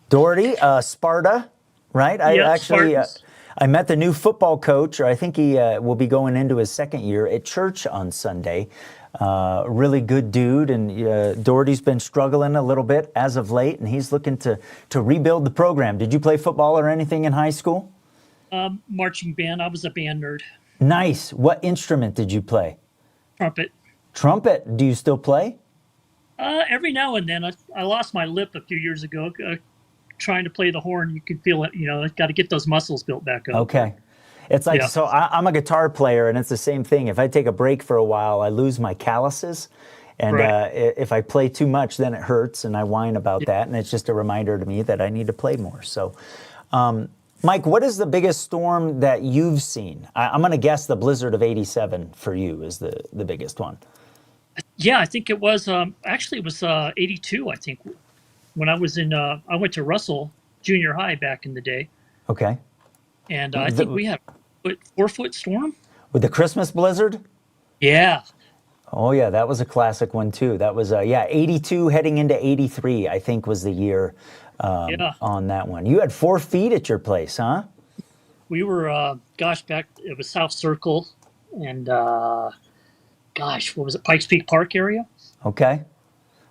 Doherty, Sparta, right? Yeah, Spartans. I met the new football coach, or I think he will be going into his second year at church on Sunday. Really good dude, and Doherty's been struggling a little bit as of late, and he's looking to rebuild the program. Did you play football or anything in high school? Marching band. I was a band nerd. Nice. What instrument did you play? Trumpet. Trumpet. Do you still play? Every now and then. I lost my lip a few years ago trying to play the horn. You can feel it. Got to get those muscles built back up. Okay. It's like, Yeah. so I'm a guitar player, and it's the same thing. If I take a break for a while, I lose my calluses. And Right. if I play too much, then it hurts, and I whine about that. And it's just a reminder to me that I need to play more. So, Mike, what is the biggest storm that you've seen? I'm going to guess the blizzard of '87 for you is the biggest one. Yeah, I think it was. Actually, it was 82. I think when I was in. I went to Russell Junior High back in the day, Okay. and I think we had a 4-foot storm. With the Christmas blizzard? Yeah. Oh, yeah, that was a classic one, too. That was, 82 heading into 83, I think, was the year Yeah. on that one. You had 4 feet at your place, huh? We were, back, it was South Circle and, what was it, Pikes Peak Park area? Okay.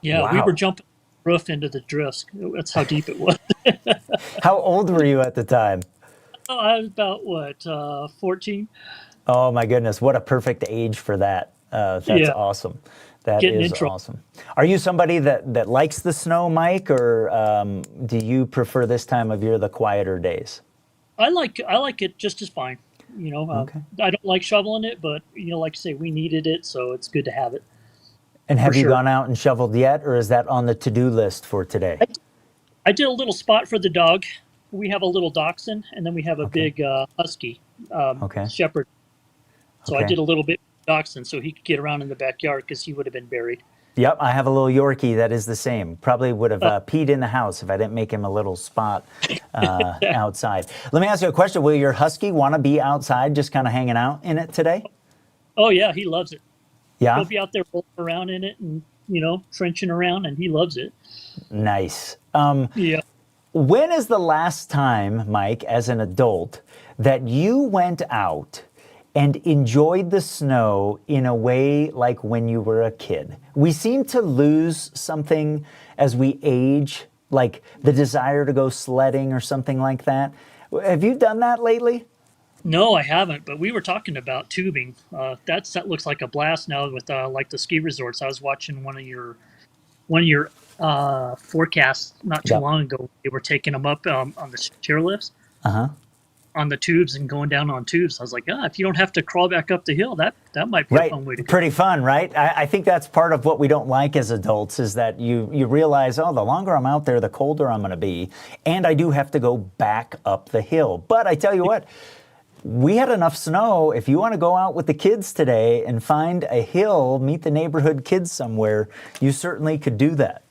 Yeah, we Wow. were jumping the roof into the drifts. That's how deep it was. How old were you at the time? I was about, 14? Oh, my goodness. What a perfect age for that. That's Yeah. awesome. That Getting is in trouble. awesome. Are you somebody that likes the snow, Mike, or do you prefer this time of year, the quieter days? I like it just as fine. Okay. I don't like shoveling it, but, like I say, we needed it, so it's good to have it. And have For you sure. gone out and shoveled yet, or is that on the to-do list for today? I did a little spot for the dog. We have a little dachshund, and then we have a big husky Okay. shepherd. So I Okay. did a little bit with dachshund so he could get around in the backyard because he would have been buried. Yep, I have a little Yorkie that is the same. Probably would have peed in the house if I didn't make him a little spot outside. Let me ask you a question. Will your husky want to be outside just kind of hanging out in it today? Oh, yeah, he loves it. Yeah? He'll be out there rolling around in it and, trenching around, and he loves it. Nice. Yeah. When is the last time, Mike, as an adult, that you went out and enjoyed the snow in a way like when you were a kid? We seem to lose something as we age, like the desire to go sledding or something like that. Have you done that lately? No, I haven't, but we were talking about tubing. That looks like a blast now with like the ski resorts. I was watching one of your forecasts not too Yep. long ago. They were taking them up on the chairlifts Uh-huh. on the tubes and going down on tubes. I was like, if you don't have to crawl back up the hill, that might be a Right. fun way to go. Pretty fun, right? I think that's part of what we don't like as adults is that you realize, the longer I'm out there, the colder I'm going to be. And I do have to go back up the hill. But I tell you what, we had enough snow. If you want to go out with the kids today and find a hill, meet the neighborhood kids somewhere, you certainly could do that.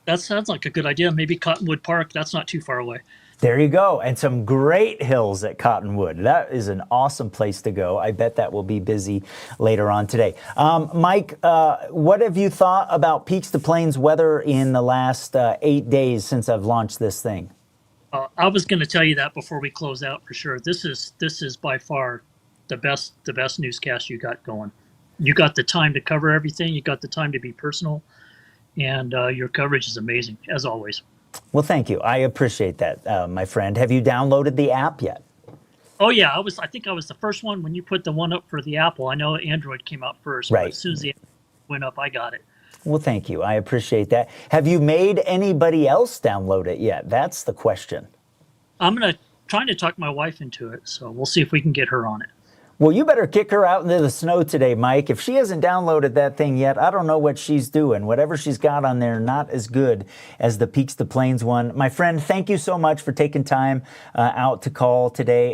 That sounds like a good idea. Maybe Cottonwood Park. That's not too far away. There you go. And some great hills at Cottonwood. That is an awesome place to go. I bet that will be busy later on today. Mike, what have you thought about Peaks to Plains weather in the last 8 days since I've launched this thing? I was going to tell you that before we close out for sure. This is by far the best newscast you got going. You got the time to cover everything. You got the time to be personal, and your coverage is amazing as always. Well, thank you. I appreciate that, my friend. Have you downloaded the app yet? Oh yeah, I think I was the first one when you put the one up for the Apple. I know Android came out first, Right. but as soon as the Apple went up, I got it. Well, thank you. I appreciate that. Have you made anybody else download it yet? That's the question. I'm trying to talk my wife into it, so we'll see if we can get her on it. Well, you better kick her out into the snow today, Mike. If she hasn't downloaded that thing yet, I don't know what she's doing. Whatever she's got on there, not as good as the Peaks to Plains one. My friend, thank you so much for taking time out to call today.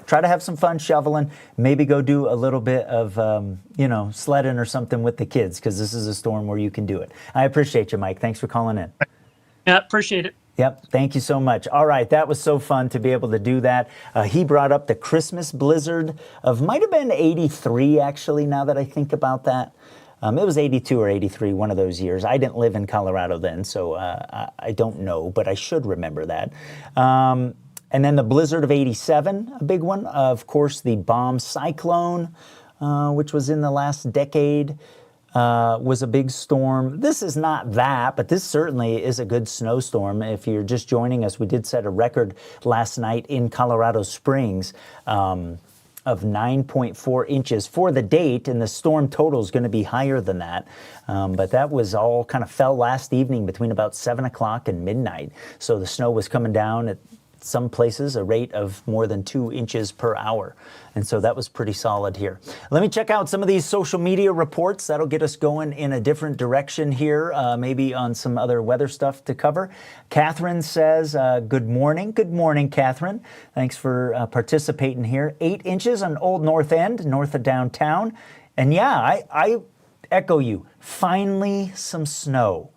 Try to have some fun shoveling. Maybe go do a little bit of, sledding or something with the kids, because this is a storm where you can do it. I appreciate you, Mike. Thanks for calling in. Yeah, appreciate it. Yep, thank you so much. All right, that was so fun to be able to do that. He brought up the Christmas blizzard of, might have been 83, actually, now that I think about that. It was 82 or 83, one of those years. I didn't live in Colorado then, so I don't know, but I should remember that. And then the blizzard of 87, a big one. Of course, the bomb cyclone, which was in the last decade. Was a big storm. This is not that, but this certainly is a good snowstorm. If you're just joining us, we did set a record last night in Colorado Springs of 9.4 inches for the date, and the storm total is going to be higher than that. But that was all kind of fell last evening between about 7 o'clock and midnight. So the snow was coming down at some places a rate of more than 2 inches per hour. And so that was pretty solid here. Let me check out some of these social media reports. That'll get us going in a different direction here, maybe on some other weather stuff to cover. Catherine says, good morning. Good morning, Catherine. Thanks for participating here. 8 inches on Old North End, north of downtown. And yeah, I echo you. Finally, some snow.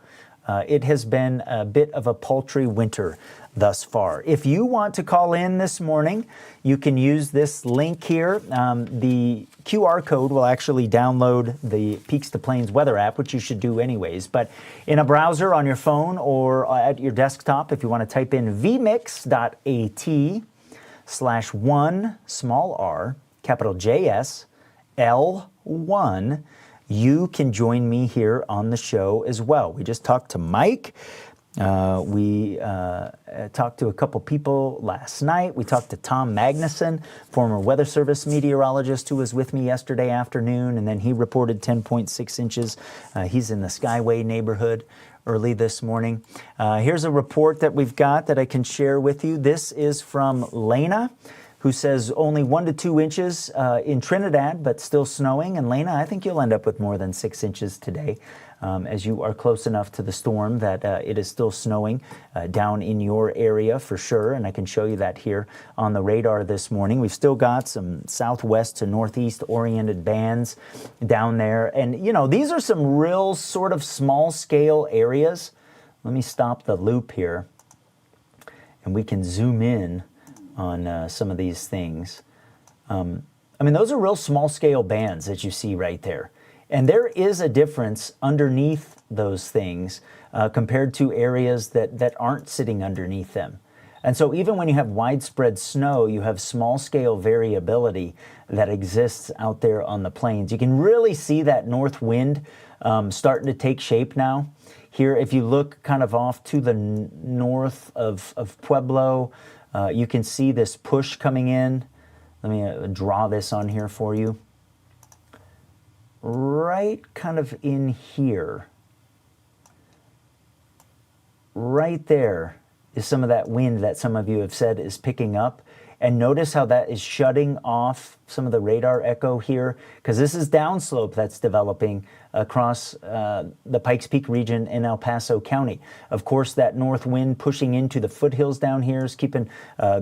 It has been a bit of a paltry winter thus far. If you want to call in this morning, you can use this link here. The QR code will actually download the Peaks to Plains weather app, which you should do anyways. But in a browser on your phone or at your desktop, if you want to type in vmix.at/1 small r, capital JS, L1, you can join me here on the show as well. We just talked to Mike. We talked to a couple people last night. We talked to Tom Magnuson, former Weather Service meteorologist who was with me yesterday afternoon, and then he reported 10.6 inches. He's in the Skyway neighborhood early this morning. Here's a report that we've got that I can share with you. This is from Lena, who says only 1 to 2 inches in Trinidad, but still snowing. And Lena, I think you'll end up with more than 6 inches today, as you are close enough to the storm that it is still snowing down in your area for sure. And I can show you that here on the radar this morning. We've still got some southwest to northeast oriented bands down there. And, you know, these are some real sort of small scale areas. Let me stop the loop here and we can zoom in on some of these things. I mean, those are real small scale bands that you see right there. And there is a difference underneath those things compared to areas that aren't sitting underneath them. And so even when you have widespread snow, you have small scale variability that exists out there on the plains. You can really see that north wind starting to take shape now. Here, if you look kind of off to the north of Pueblo, you can see this push coming in. Let me draw this on here for you. Right kind of in here. Right there is some of that wind that some of you have said is picking up. And notice how that is shutting off some of the radar echo here, because this is downslope that's developing across the Pikes Peak region in El Paso County. Of course, that north wind pushing into the foothills down here is keeping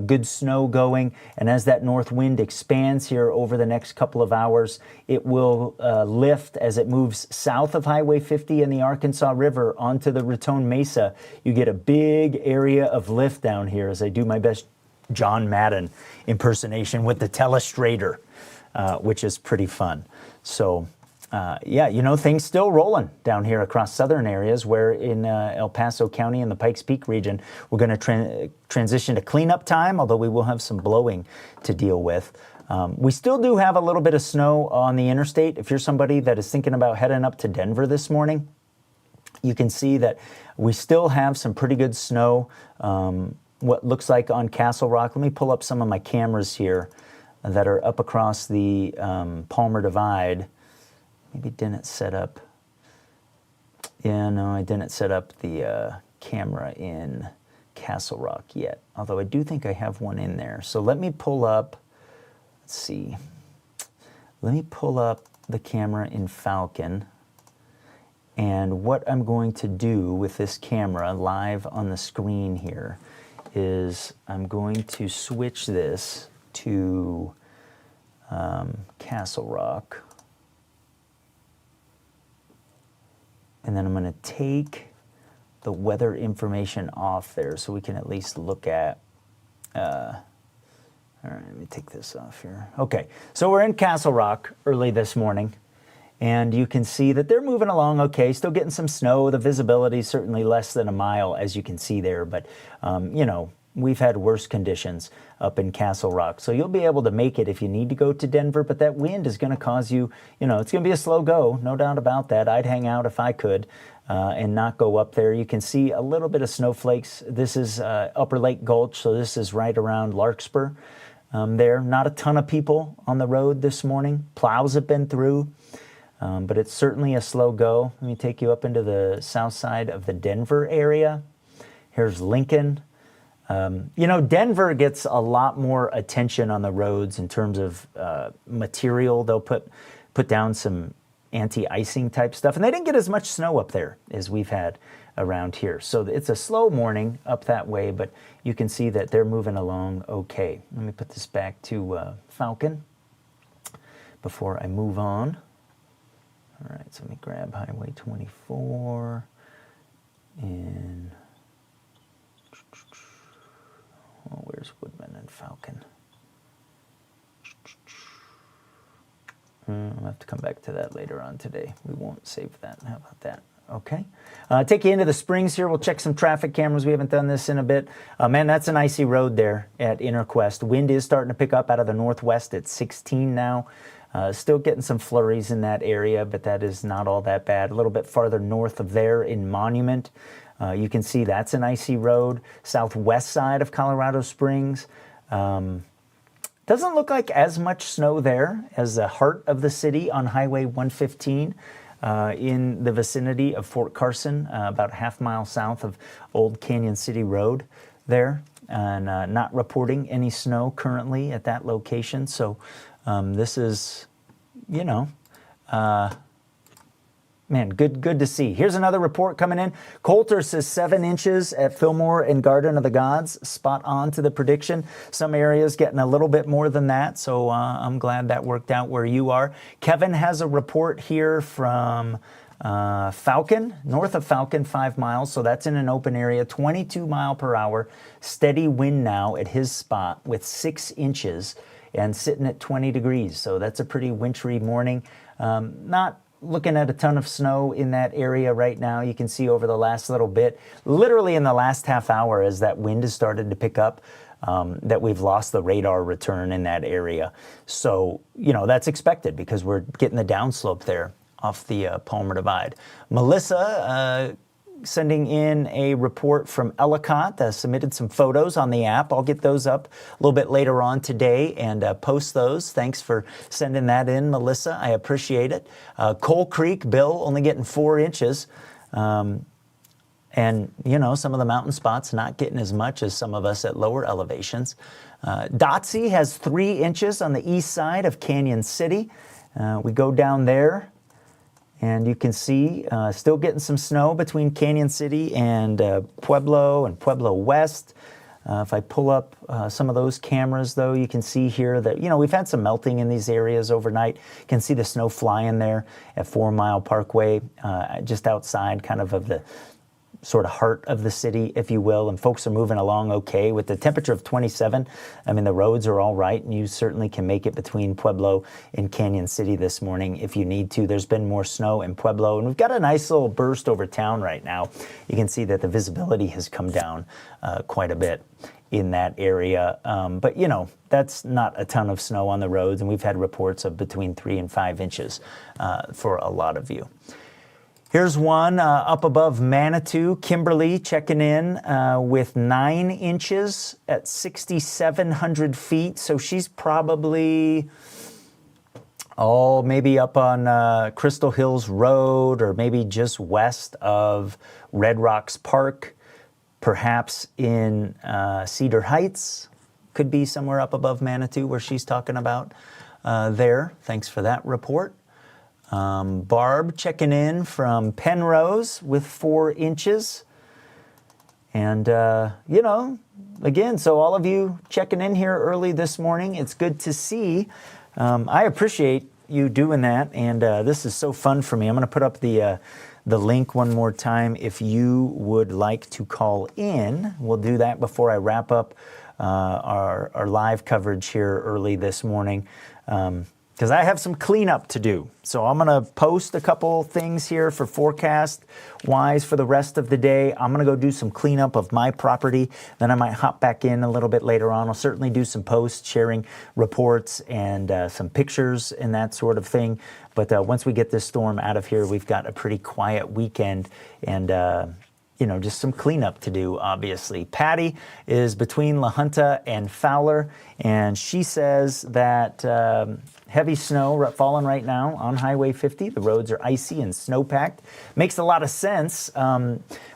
good snow going. And as that north wind expands here over the next couple of hours, it will lift as it moves south of Highway 50 and the Arkansas River onto the Raton Mesa. You get a big area of lift down here as I do my best John Madden impersonation with the telestrator, which is pretty fun. So, yeah, you know, things still rolling down here across southern areas, where in El Paso County and the Pikes Peak region, we're going to transition to cleanup time, although we will have some blowing to deal with. We still do have a little bit of snow on the interstate. If you're somebody that is thinking about heading up to Denver this morning, you can see that we still have some pretty good snow. What looks like on Castle Rock. Let me pull up some of my cameras here that are up across the Palmer Divide. Maybe didn't set up Yeah, no, I didn't set up the camera in Castle Rock yet, although I do think I have one in there. So let me pull up, let's see, let me pull up the camera in Falcon. And what I'm going to do with this camera live on the screen here is I'm going to switch this to Castle Rock. And then I'm going to take the weather information off there so we can at least look at, all right, let me take this off here. Okay, so we're in Castle Rock early this morning, and you can see that they're moving along okay, still getting some snow. The visibility is certainly less than a mile, as you can see there, but, you know, we've had worse conditions up in Castle Rock. So you'll be able to make it if you need to go to Denver, but that wind is going to cause you, you know, it's going to be a slow go, no doubt about that. I'd hang out if I could and not go up there. You can see a little bit of snowflakes. This is Upper Lake Gulch, so this is right around Larkspur there. Not a ton of people on the road this morning. Plows have been through, but it's certainly a slow go. Let me take you up into the south side of the Denver area. Here's Lincoln. You know, Denver gets a lot more attention on the roads in terms of material. They'll put down some anti-icing type stuff, and they didn't get as much snow up there as we've had around here. So it's a slow morning up that way, but you can see that they're moving along okay. Let me put this back to Falcon before I move on. All right, so let me grab Highway 24 and oh, where's Woodman and Falcon? I'll have to come back to that later on today. We won't save that. How about that? Okay. Take you into the Springs here. We'll check some traffic cameras. We haven't done this in a bit. Man, that's an icy road there at Interquest. Wind is starting to pick up out of the northwest at 16 now. Still getting some flurries in that area, but that is not all that bad. A little bit farther north of there in Monument, you can see that's an icy road. Southwest side of Colorado Springs. Doesn't look like as much snow there as the heart of the city on Highway 115 in the vicinity of Fort Carson, about a half mile south of Old Canyon City Road there, and not reporting any snow currently at that location. So this is, you know, man, good to see. Here's another report coming in. Coulter says 7 inches at Fillmore and Garden of the Gods. Spot on to the prediction. Some areas getting a little bit more than that, so I'm glad that worked out where you are. Kevin has a report here from Falcon, north of Falcon, 5 miles, so that's in an open area, 22 mile per hour. Steady wind now at his spot with 6 inches and sitting at 20 degrees, so that's a pretty wintry morning. Not looking at a ton of snow in that area right now. You can see over the last little bit, literally in the last half hour as that wind has started to pick up, that we've lost the radar return in that area. So, you know, that's expected because we're getting the downslope there off the Palmer Divide. Melissa sending in a report from Ellicott, submitted some photos on the app. I'll get those up a little bit later on today and post those. Thanks for sending that in, Melissa. I appreciate it. Coal Creek, Bill, only getting 4 inches. And, you know, some of the mountain spots not getting as much as some of us at lower elevations. Dotsey has 3 inches on the east side of Canyon City. We go down there, and you can see still getting some snow between Canyon City and Pueblo West. If I pull up some of those cameras, though, you can see here that, you know, we've had some melting in these areas overnight. You can see the snow flying there at 4 Mile Parkway, just outside kind of the sort of heart of the city, if you will, and folks are moving along okay with the temperature of 27. I mean, the roads are all right, and you certainly can make it between Pueblo and Canyon City this morning if you need to. There's been more snow in Pueblo, and we've got a nice little burst over town right now. You can see that the visibility has come down quite a bit in that area. But, you know, that's not a ton of snow on the roads, and we've had reports of between 3 and 5 inches for a lot of you. Here's one up above Manitou, Kimberly checking in with 9 inches at 6,700 feet. So she's probably Oh, maybe up on Crystal Hills Road, or maybe just west of Red Rocks Park, perhaps in Cedar Heights. Could be somewhere up above Manitou where she's talking about there. Thanks for that report. Barb checking in from Penrose with 4 inches. And, you know, again, so all of you checking in here early this morning, it's good to see. I appreciate you doing that, and this is so fun for me. I'm going to put up the link one more time if you would like to call in. We'll do that before I wrap up our live coverage here early this morning, because I have some cleanup to do. So I'm going to post a couple things here for forecast-wise for the rest of the day. I'm going to go do some cleanup of my property. Then I might hop back in a little bit later on. I'll certainly do some posts, sharing reports and some pictures and that sort of thing. But once we get this storm out of here, we've got a pretty quiet weekend, and you know, just some cleanup to do, obviously. Patty is between La Junta and Fowler, and she says that heavy snow falling right now on Highway 50. The roads are icy and snow-packed. Makes a lot of sense.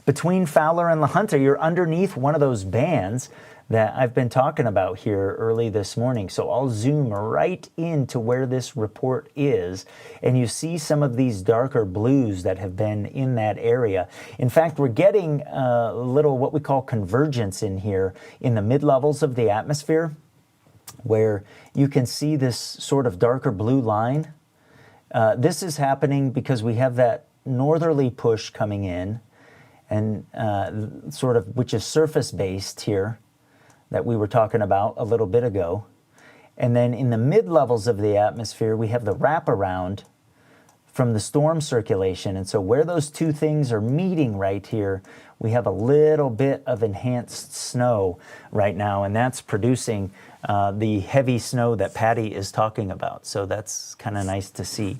Between Fowler and La Junta, you're underneath one of those bands that I've been talking about here early this morning. So I'll zoom right into where this report is, and you see some of these darker blues that have been in that area. In fact, we're getting a little what we call convergence in here in the mid-levels of the atmosphere, where you can see this sort of darker blue line. This is happening because we have that northerly push coming in, and sort of, which is surface-based here, that we were talking about a little bit ago. And then in the mid-levels of the atmosphere, we have the wraparound from the storm circulation. And so where those two things are meeting right here, we have a little bit of enhanced snow right now, and that's producing the heavy snow that Patty is talking about. So that's kind of nice to see.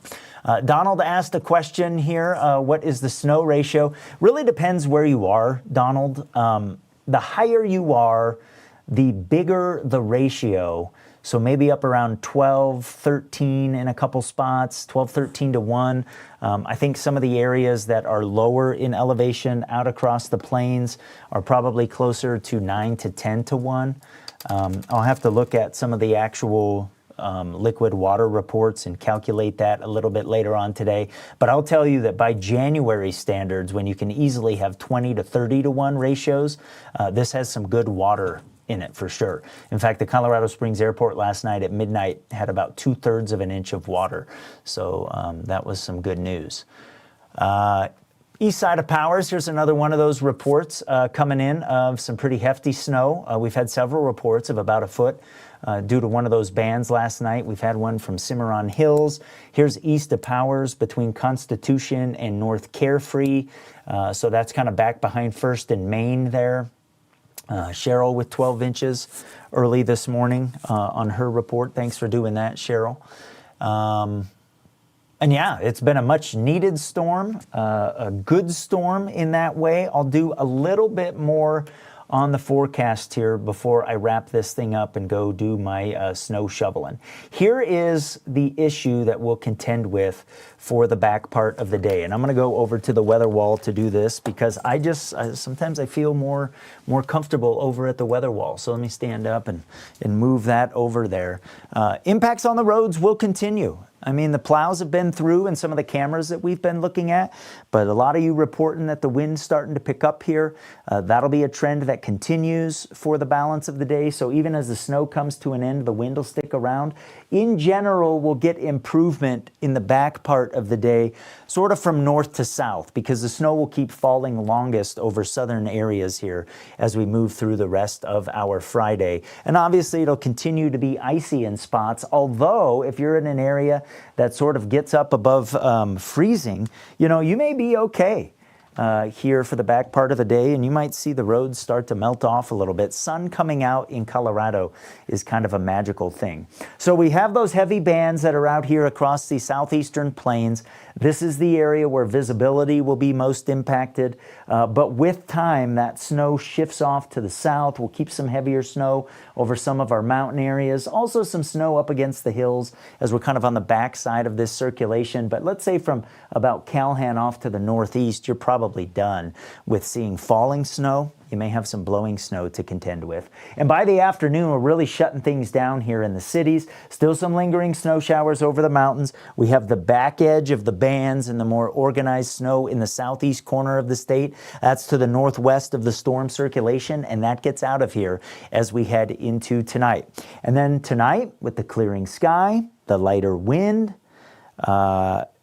Donald asked a question here. What is the snow ratio? Really depends where you are, Donald. The higher you are, the bigger the ratio. So maybe up around 12, 13 in a couple spots, 12, 13 to 1. I think some of the areas that are lower in elevation out across the plains are probably closer to 9 to 10 to 1. I'll have to look at some of the actual liquid water reports and calculate that a little bit later on today. But I'll tell you that by January standards, when you can easily have 20 to 30 to 1 ratios, this has some good water in it for sure. In fact, the Colorado Springs Airport last night at midnight had about 2/3 of an inch of water. So that was some good news. East side of Powers, here's another one of those reports coming in of some pretty hefty snow. We've had several reports of about a foot due to one of those bands last night. We've had one from Cimarron Hills. Here's east of Powers between Constitution and North Carefree. So that's kind of back behind First and Main there. Cheryl with 12 inches early this morning on her report. Thanks for doing that, Cheryl. And yeah, it's been a much needed storm, a good storm in that way. I'll do a little bit more on the forecast here before I wrap this thing up and go do my snow shoveling. Here is the issue that we'll contend with for the back part of the day. And I'm going to go over to the weather wall to do this because sometimes I feel more comfortable over at the weather wall. So let me stand up and move that over there. Impacts on the roads will continue. I mean, the plows have been through and some of the cameras that we've been looking at, but a lot of you reporting that the wind's starting to pick up here. That'll be a trend that continues for the balance of the day. So even as the snow comes to an end, the wind will stick around. In general, we'll get improvement in the back part of the day, sort of from north to south, because the snow will keep falling longest over southern areas here as we move through the rest of our Friday. And obviously, it'll continue to be icy in spots, although if you're in an area that sort of gets up above freezing, you know, you may be okay. here for the back part of the day, and you might see the roads start to melt off a little bit. Sun coming out in Colorado is kind of a magical thing. So we have those heavy bands that are out here across the southeastern plains. This is the area where visibility will be most impacted, but with time that snow shifts off to the south. We'll keep some heavier snow over some of our mountain areas, also some snow up against the hills as we're kind of on the back side of this circulation. But let's say from about Calhan off to the northeast, you're probably done with seeing falling snow. You may have some blowing snow to contend with. And by the afternoon, we're really shutting things down here in the cities. Still some lingering snow showers over the mountains. We have the back edge of the bands and the more organized snow in the southeast corner of the state. That's to the northwest of the storm circulation, and that gets out of here as we head into tonight. And then tonight, with the clearing sky, the lighter wind,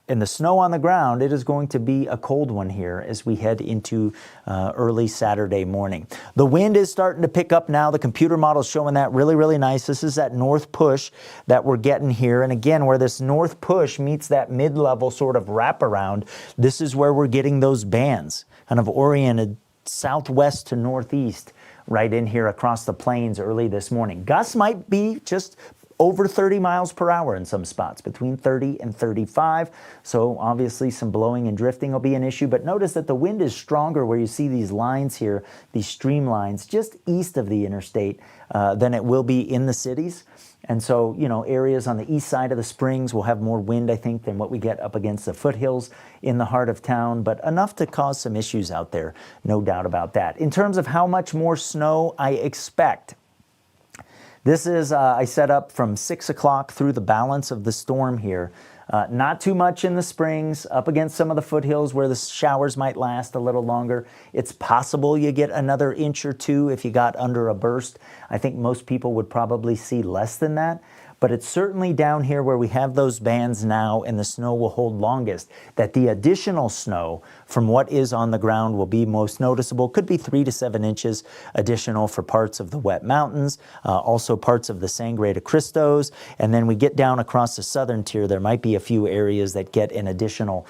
and the snow on the ground, it is going to be a cold one here as we head into early Saturday morning. The wind is starting to pick up now. The computer model is showing that really, really nice. This is that north push that we're getting here. And again, where this north push meets that mid-level sort of wraparound, this is where we're getting those bands kind of oriented southwest to northeast right in here across the plains early this morning. Gusts might be just over 30 miles per hour in some spots, between 30 and 35. So obviously some blowing and drifting will be an issue, but notice that the wind is stronger where you see these lines here, these streamlines just east of the interstate than it will be in the cities. And so, you know, areas on the east side of the Springs will have more wind, I think, than what we get up against the foothills in the heart of town, but enough to cause some issues out there, no doubt about that. In terms of how much more snow I expect, this is, I set up from 6 o'clock through the balance of the storm here. Not too much in the Springs, up against some of the foothills where the showers might last a little longer. It's possible you get another inch or two if you got under a burst. I think most people would probably see less than that. But it's certainly down here where we have those bands now and the snow will hold longest, that the additional snow from what is on the ground will be most noticeable. Could be 3 to 7 inches additional for parts of the wet mountains, also parts of the Sangre de Cristos. And then we get down across the southern tier, there might be a few areas that get an additional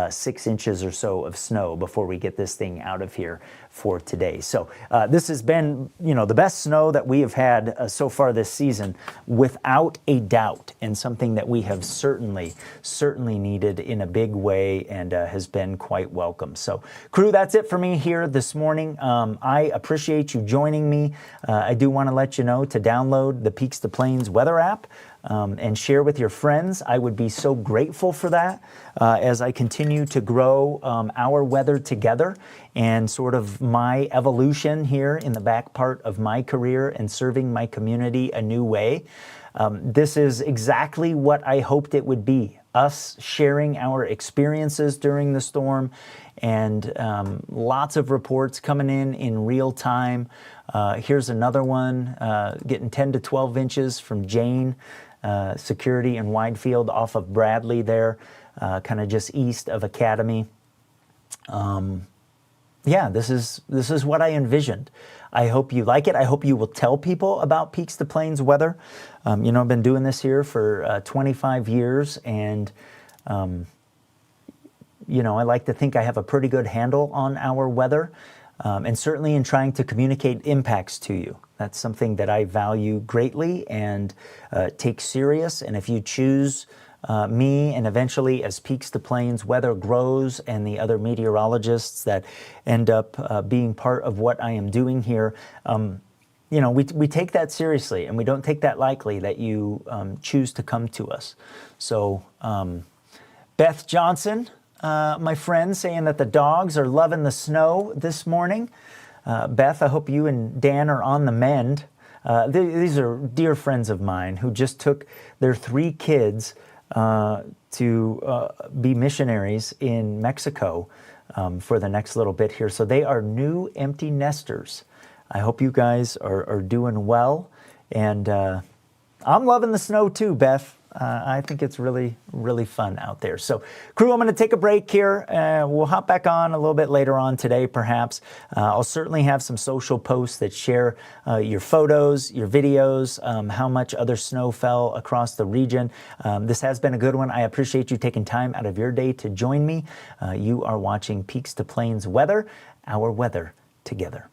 6 inches or so of snow before we get this thing out of here for today. So this has been, you know, the best snow that we have had so far this season, without a doubt, and something that we have certainly needed in a big way, and has been quite welcome. So crew, that's it for me here this morning. I appreciate you joining me. I do want to let you know to download the Peaks to Plains weather app and share with your friends. I would be so grateful for that as I continue to grow our weather together and sort of my evolution here in the back part of my career and serving my community a new way. This is exactly what I hoped it would be, us sharing our experiences during the storm, and lots of reports coming in real time. Here's another one, getting 10 to 12 inches from Jane Security in Widefield off of Bradley there, kind of just east of Academy. Yeah, this is what I envisioned. I hope you like it. I hope you will tell people about Peaks to Plains weather. You know, I've been doing this here for 25 years, and you know, I like to think I have a pretty good handle on our weather, and certainly in trying to communicate impacts to you. That's something that I value greatly and take serious. And if you choose me, and eventually as Peaks to Plains weather grows and the other meteorologists that end up being part of what I am doing here, you know, we take that seriously, and we don't take that lightly that you choose to come to us. So Beth Johnson, my friend, saying that the dogs are loving the snow this morning. Beth, I hope you and Dan are on the mend. These are dear friends of mine who just took their 3 kids to be missionaries in Mexico for the next little bit here. So they are new empty nesters. I hope you guys are doing well. And I'm loving the snow too, Beth. I think it's really, really fun out there. So, crew, I'm going to take a break here. We'll hop back on a little bit later on today, perhaps. I'll certainly have some social posts that share your photos, your videos, how much other snow fell across the region. This has been a good one. I appreciate you taking time out of your day to join me. You are watching Peaks to Plains Weather, our weather together.